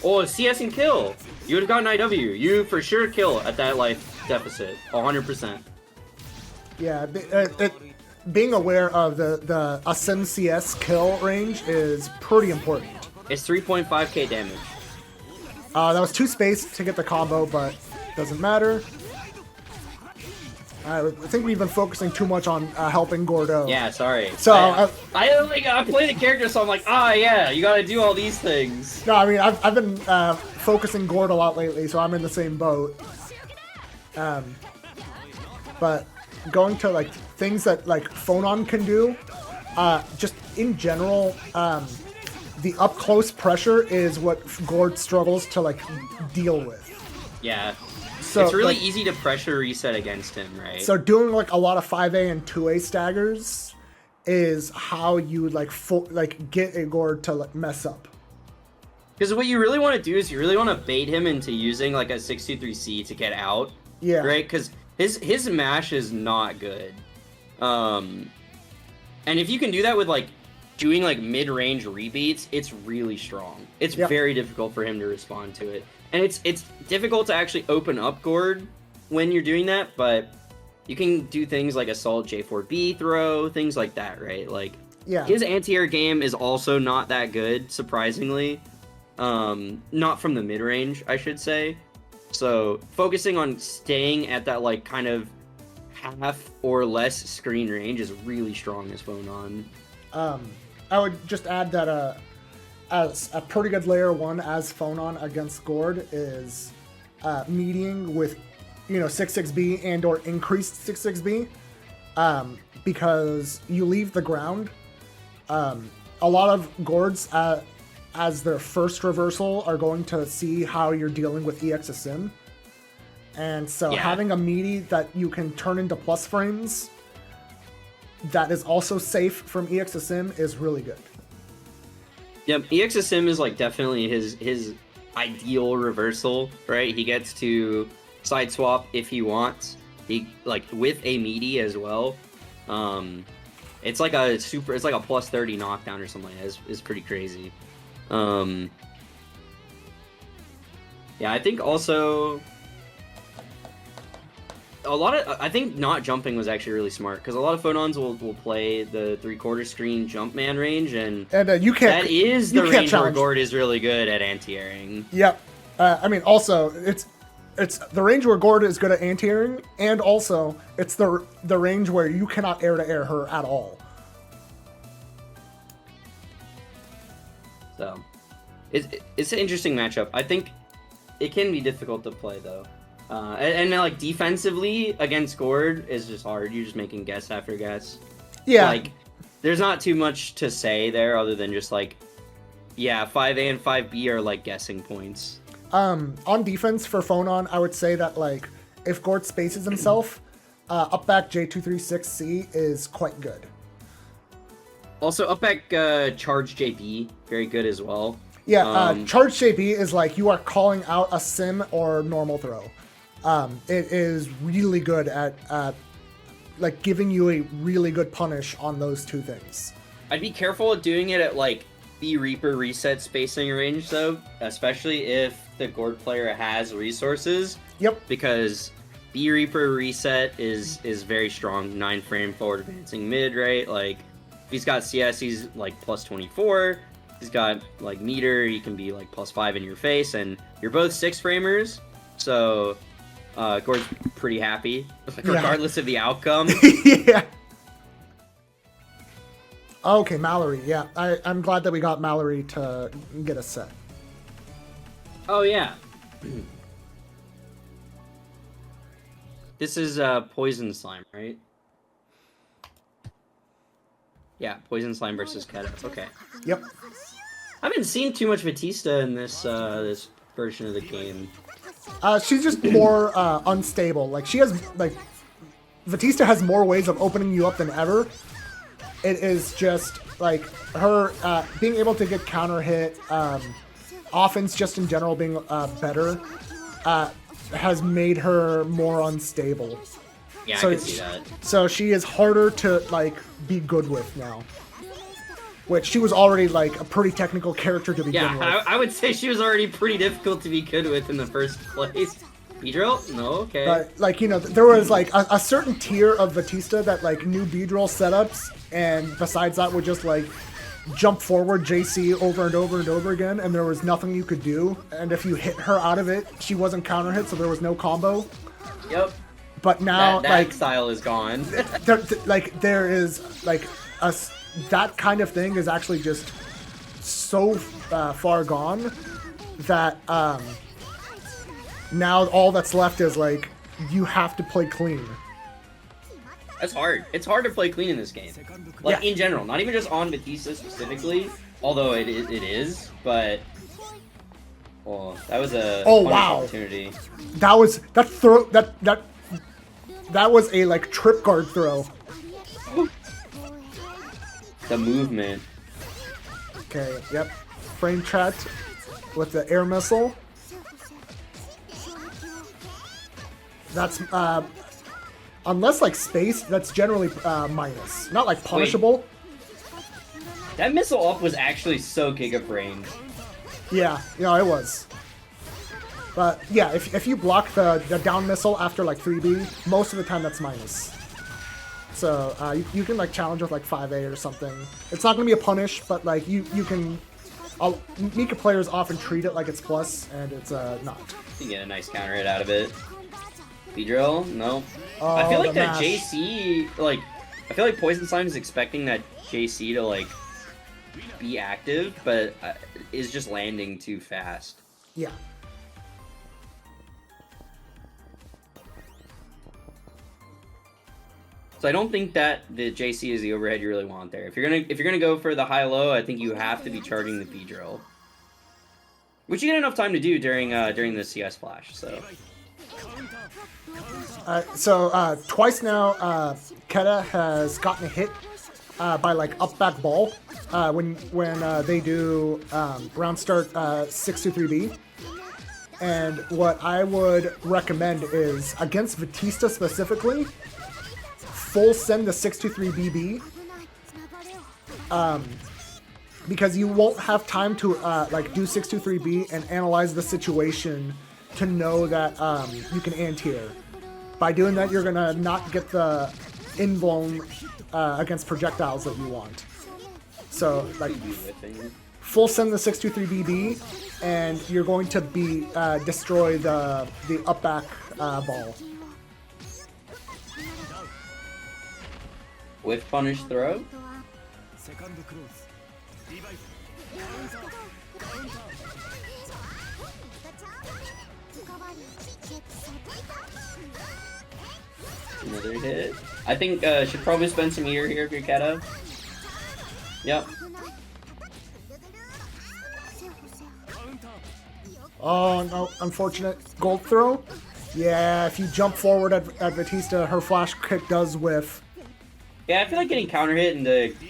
Oh, CS and kill! You would have gotten IW. You for sure kill at that life deficit. 100%. Yeah, being aware of the Ascend CS kill range is pretty important. It's 3.5k damage. That was 2 space to get the combo, but doesn't matter. I think we've been focusing too much on helping Gordeau. Yeah, sorry. So I play the character, so I'm like, yeah, you gotta do all these things. No, I mean I've been focusing Gord a lot lately, so I'm in the same boat. But going to like things that like Phonon can do, just in general, the up close pressure is what Gord struggles to like deal with. Yeah. So, it's really like, easy to pressure reset against him, right? So doing like a lot of 5A and 2A staggers is how you get a Gord to mess up. Because what you really want to do is you really want to bait him into using like a 623C to get out. Yeah. Right? Because his mash is not good. And if you can do that with like doing like mid-range rebeats, it's really strong. It's very difficult for him to respond to it. And it's difficult to actually open up Gord when you're doing that, but you can do things like Assault J4B throw, things like that, right? Like his anti-air game is also not that good, surprisingly. Not from the mid-range, I should say. So focusing on staying at that like kind of half or less screen range is really strong as Phonon. I would just add that as a pretty good layer 1 as Phonon against Gord is meeting with 6-6B and or increased 6-6B because you leave the ground. A lot of Gords as their first reversal are going to see how you're dealing with EX Sim. And so having a meaty that you can turn into plus frames that is also safe from EX Sim is really good. Yep, EX Sim is like definitely his ideal reversal, right? He gets to side swap if he wants. He like with a meaty as well. It's like a plus 30 knockdown or something like that. It's pretty crazy. I think also I think not jumping was actually really smart because a lot of Phonons will play the 3/4 screen jump man range and you can't. That is the range where Gord is really good at anti-airing. Yep. I mean, also it's the range where Gord is good at anti-airing, and also it's the range where you cannot air to air her at all. So, it's an interesting matchup. I think it can be difficult to play though, and like defensively against Gord is just hard. You're just making guess after guess. Yeah. Like, there's not too much to say there other than just like, 5A and 5B are like guessing points. On defense for Phonon, I would say that like if Gord spaces himself, up back J236C is quite good. Also, up back charge JB, very good as well. Yeah, charge JB is like you are calling out a sim or normal throw. It is really good at like giving you a really good punish on those two things. I'd be careful at doing it at like the Reaper reset spacing range though, especially if the Gord player has resources. Yep. Because B Reaper reset is very strong, 9 frame forward advancing mid, right? Like if he's got CS, he's like plus 24. He's got like meter, he can be like plus 5 in your face, and you're both 6 framers, so Gord's pretty happy, regardless of the outcome. Yeah. Okay, Mayuri. Yeah, I'm glad that we got Mayuri to get a set. Oh yeah. This is PoisonSlime, right? Yeah, PoisonSlime versus Quetta. Okay. Yep. I haven't seen too much Vatista in this this version of the game. She's just more unstable. Like she has Vatista has more ways of opening you up than ever. It is just like her being able to get counter hit, offense just in general being better, has made her more unstable. Yeah, so I can see that. So she is harder to like be good with now. Which she was already like a pretty technical character to begin with. Yeah, I would say she was already pretty difficult to be good with in the first place. B-drill? No, okay. But like, you know, there was like a certain tier of Vatista that like knew B-drill setups, and besides that would just like jump forward JC over and over and over again, and there was nothing you could do. And if you hit her out of it, she wasn't counter hit, so there was no combo. Yep. But now that like style is gone. there is like that kind of thing is actually just so far gone that now all that's left is like you have to play clean. That's hard. It's hard to play clean in this game. Like in general, not even just on Vatista specifically, although it is, but well, that was a opportunity. That was a like trip guard throw. the movement. Okay, yep. Frame chat with the air missile. That's, unless like space, that's generally minus. Not like punishable. Wait. That missile up was actually so gigaframed. Yeah, it was. But yeah, if you block the down missile after like 3B, most of the time that's minus. So you can like challenge with like 5A or something. It's not going to be a punish, but like you can... Mika players often treat it like it's plus, and it's not. You get a nice counter hit out of it. B-drill? No. Oh, I feel like that mash. JC, like... I feel like PoisonSlime is expecting that JC to like be active, but is just landing too fast. Yeah. So I don't think that the JC is the overhead you really want there. If you're gonna go for the high-low, I think you have to be charging the B-drill, which you get enough time to do during the CS flash. So. Twice now, Quetta has gotten a hit by like up back ball when they do round start 6-3B. And what I would recommend is against Vatista specifically, full send the 6-3 BB. Because you won't have time to like do 6-3B and analyze the situation to know that you can anti-air. By doing that, you're gonna not get the invuln against projectiles that you want. So like full send the 6-2-3 BB, and you're going to be destroy the up back ball. With punish throw. Another hit. I think should probably spend some meter here if you're Quetta. Yep. Oh no, unfortunate gold throw. Yeah, if you jump forward at Vatista, her flash kick does whiff. Yeah, I feel like getting counter hit and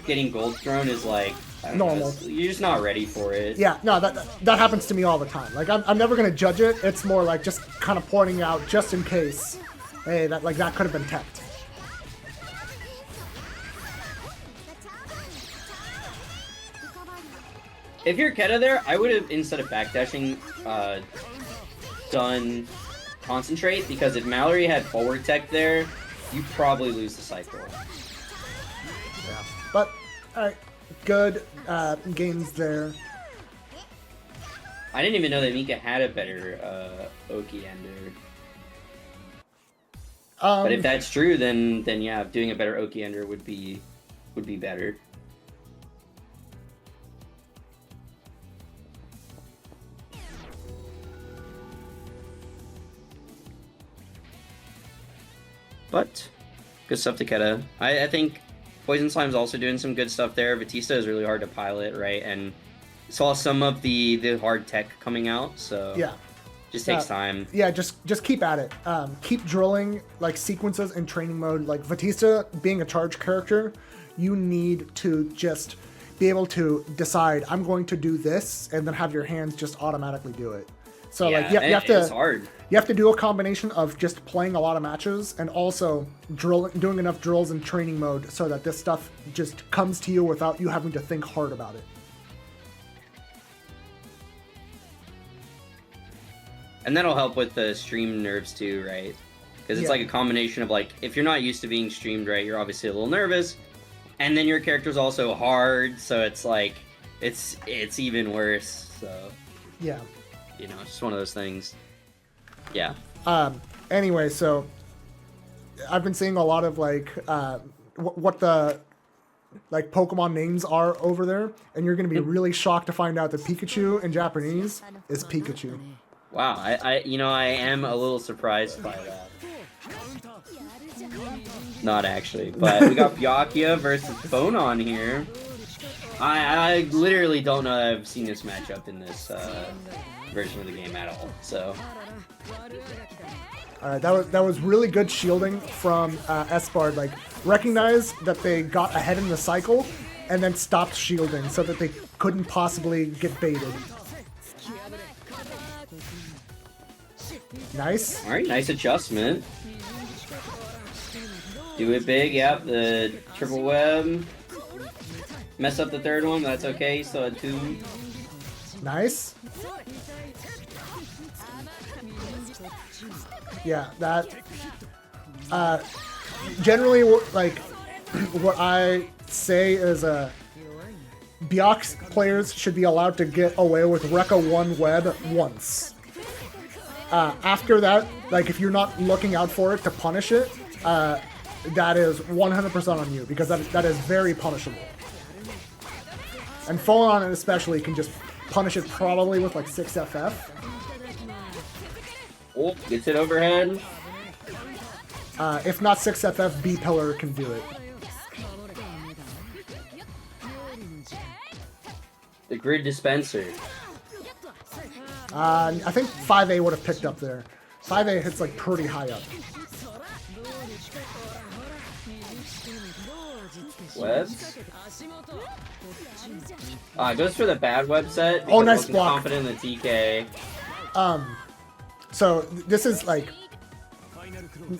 getting gold thrown is like normal. You're just not ready for it. Yeah, no, that happens to me all the time. Like I'm never gonna judge it. It's more like just kind of pointing out just in case. Hey, that could have been teched. If you're Quetta there, I would have, instead of backdashing, done concentrate, because if Mayuri had forward tech there, you probably lose the cycle. Yeah. But, alright, good games there. I didn't even know that Mika had a better Oki ender. But if that's true, then yeah, doing a better Oki ender would be better. But good stuff to Quetta. I think PoisonSlime's also doing some good stuff there. Vatista is really hard to pilot, right? And saw some of the hard tech coming out, so yeah. Just takes time. Yeah, just keep at it. Keep drilling like sequences in training mode. Like Vatista being a charge character, you need to just be able to decide, I'm going to do this, and then have your hands just automatically do it. So yeah, like you have to. It's hard. You have to do a combination of just playing a lot of matches and also doing enough drills in training mode so that this stuff just comes to you without you having to think hard about it. And that'll help with the stream nerves too, right? Because it's like a combination of like, if you're not used to being streamed right, you're obviously a little nervous, and then your character's also hard, so it's like, it's even worse, so. Yeah. You know, it's just one of those things. Yeah. Anyway, so I've been seeing a lot of like what the like Pokemon names are over there, and you're going to be really shocked to find out that Pikachu in Japanese is Pikachu. Wow, I am a little surprised by that. Not actually, but we got Byakuya versus Phonon here. I literally don't know that I've seen this matchup in this version of the game at all, so. That was really good shielding from Espard. Like, recognize that they got ahead in the cycle and then stopped shielding so that they couldn't possibly get baited. Nice. Alright, nice adjustment. Do it big, yep, the triple web. Mess up the third one, that's okay, you still had 2. Nice. Yeah, that... generally, like, what I say is, Byakuya players should be allowed to get away with Rekka 1 web once. After that, like, if you're not looking out for it to punish it, that is 100% on you, because that is very punishable. And Phonon especially can just punish it probably with like 6 FF. Oh, gets it overhead. If not 6 FF, B pillar can do it. The grid dispenser. I think 5A would have picked up there. 5A hits like pretty high up. Webs? It goes for the bad web set. Oh, nice block. Confident in the TK. So this is like,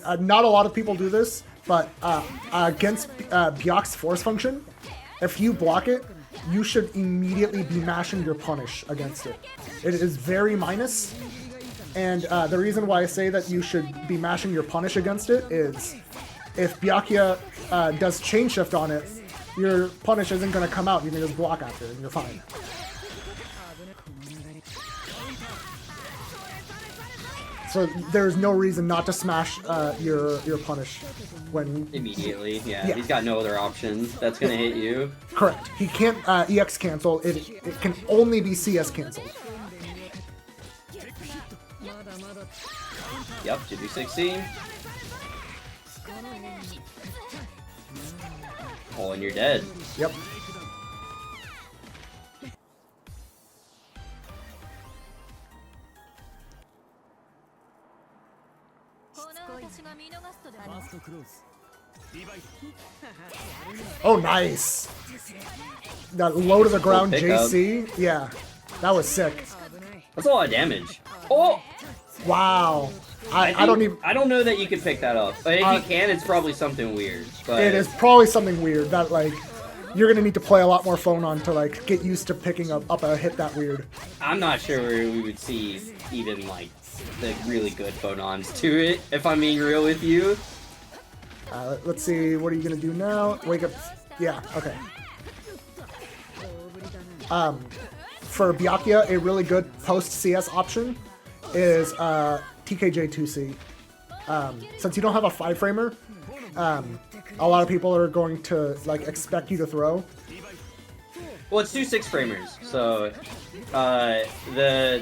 not a lot of people do this, but against Byakuya's force function, if you block it, you should immediately be mashing your punish against it. It is very minus, and the reason why I say that you should be mashing your punish against it is if Byakuya does chain shift on it, your punish isn't going to come out. You can just block after it and you're fine. So there's no reason not to smash your punish when... Immediately, yeah. He's got no other options. That's going to hit you. Correct. He can't EX cancel. It can only be CS canceled. Yep, should be 16. Oh, and you're dead. Yep. Oh, nice. That low to the ground JC. Yeah, that was sick. That's a lot of damage. Oh! Wow. I don't know that you can pick that up. But if you can, it's probably something weird. But it is probably something weird that, like, you're gonna need to play a lot more Phonon to, like, get used to picking up a hit that weird. I'm not sure where we would see even, like, the really good Phonons to it, if I'm being real with you. Let's see, what are you gonna do now? Wake up. Yeah, okay. For Byakuya, a really good post-CS option is TKJ2C. Since you don't have a 5-framer, a lot of people are going to like expect you to throw. Well, it's 2 6-framers, so the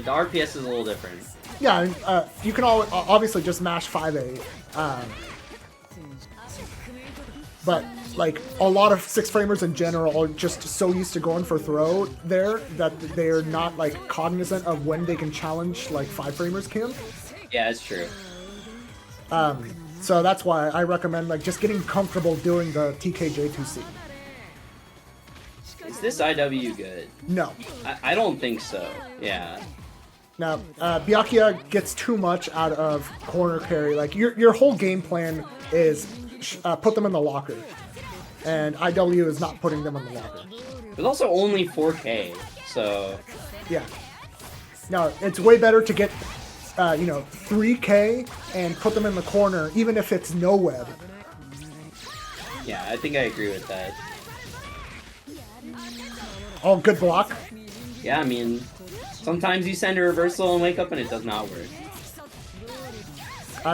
RPS is a little different. Yeah, you can obviously just mash 5A. But like a lot of 6-framers in general are just so used to going for throw there that they're not like cognizant of when they can challenge like 5-framers can. Yeah, it's true. So that's why I recommend like just getting comfortable doing the TKJ2C. Is this IW good? No. I don't think so. Yeah. Now, Byakuya gets too much out of corner carry. Like your whole game plan is put them in the locker, and IW is not putting them in the locker. There's also only 4K, so yeah. No, it's way better to get 3K and put them in the corner, even if it's no web. Yeah, I think I agree with that. Oh, good block. Yeah, I mean, sometimes you send a reversal and wake up and it does not work.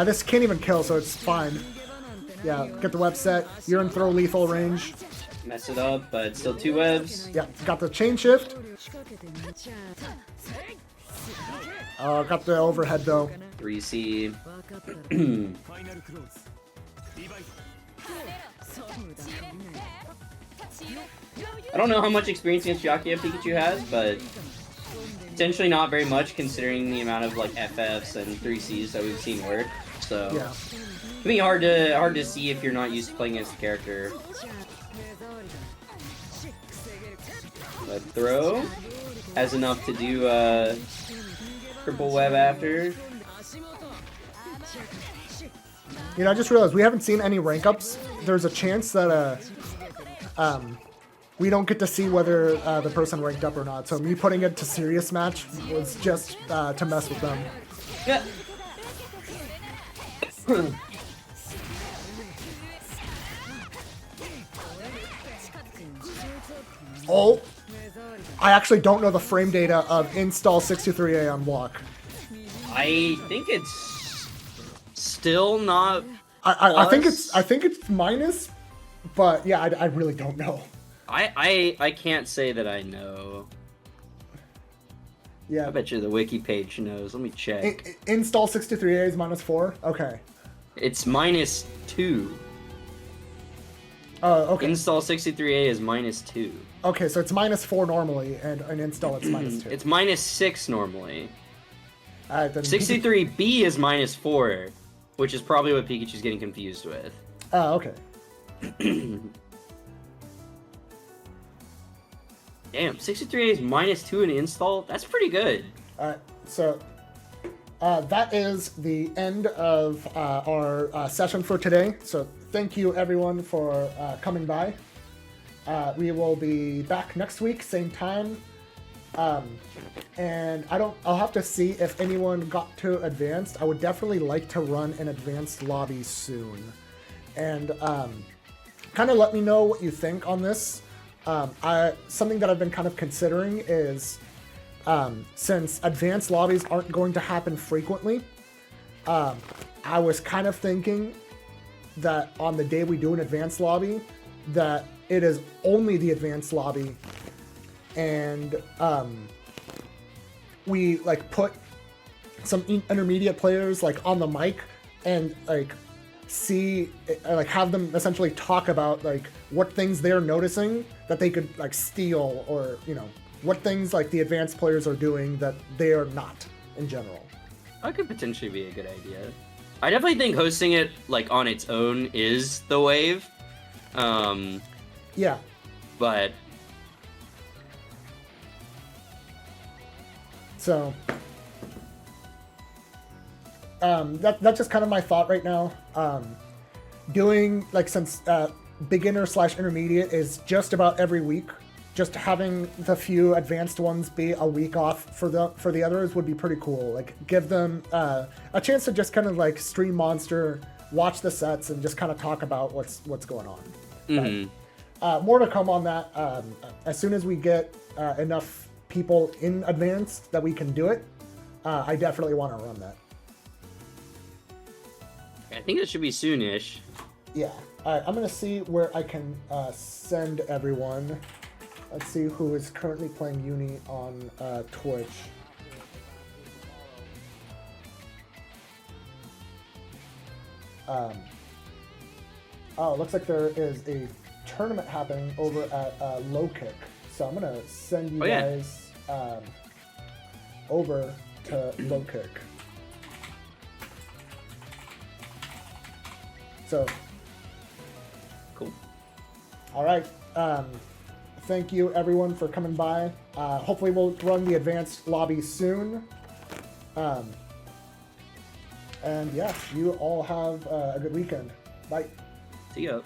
This can't even kill, so it's fine. Yeah, get the web set. You're in throw lethal range. Mess it up, but still 2 webs. Yeah, got the chain shift. Got the overhead though. 3C. I don't know how much experience against Byakuya Pikachu has, but potentially not very much considering the amount of like FFs and 3Cs that we've seen work. So yeah. It can be hard to see if you're not used to playing against the character. A throw has enough to do triple web after. You know, I just realized we haven't seen any rank ups. There's a chance that we don't get to see whether the person ranked up or not. So me putting it to serious match was just to mess with them. Yeah. Oh, I actually don't know the frame data of install 623A on block. I think it's still not. I think it's minus, but yeah, I really don't know. I can't say that I know. Yeah, I bet you the wiki page knows. Let me check. Install 623A is -4. Okay. It's -2. Oh, okay. Install 63A is -2. Okay, so it's -4 normally, and an install it's -2. It's -6 normally. Then 63B is -4, which is probably what Pikachu's getting confused with. Oh, okay. Damn, 63A is -2 in install? That's pretty good. Alright, so that is the end of our session for today. So thank you everyone for coming by. We will be back next week, same time. And I'll have to see if anyone got to advanced. I would definitely like to run an advanced lobby soon. And kind of let me know what you think on this. Something that I've been kind of considering is, since advanced lobbies aren't going to happen frequently, I was kind of thinking that on the day we do an advanced lobby, that it is only the advanced lobby, and we like put some intermediate players like on the mic and like see, like have them essentially talk about like what things they're noticing that they could like steal, or you know, what things like the advanced players are doing that they are not in general. That could potentially be a good idea. I definitely think hosting it like on its own is the wave. Yeah. But so that's just kind of my thought right now. Doing like, since beginner / intermediate is just about every week, just having the few advanced ones be a week off for the others would be pretty cool. Like give them a chance to just kind of like stream Monster, watch the sets, and just kind of talk about what's going on. mm-hmm. More to come on that. As soon as we get enough people in advanced that we can do it, I definitely want to run that. I think it should be soonish. Yeah. Alright, I'm going to see where I can send everyone. Let's see who is currently playing Uni on Twitch. Oh, it looks like there is a tournament happening over at Low Kick. So I'm going to send you guys over to Low Kick. So, cool. All right. Thank you everyone for coming by. Hopefully we'll run the advanced lobby soon. And yeah, you all have a good weekend. Bye. See ya.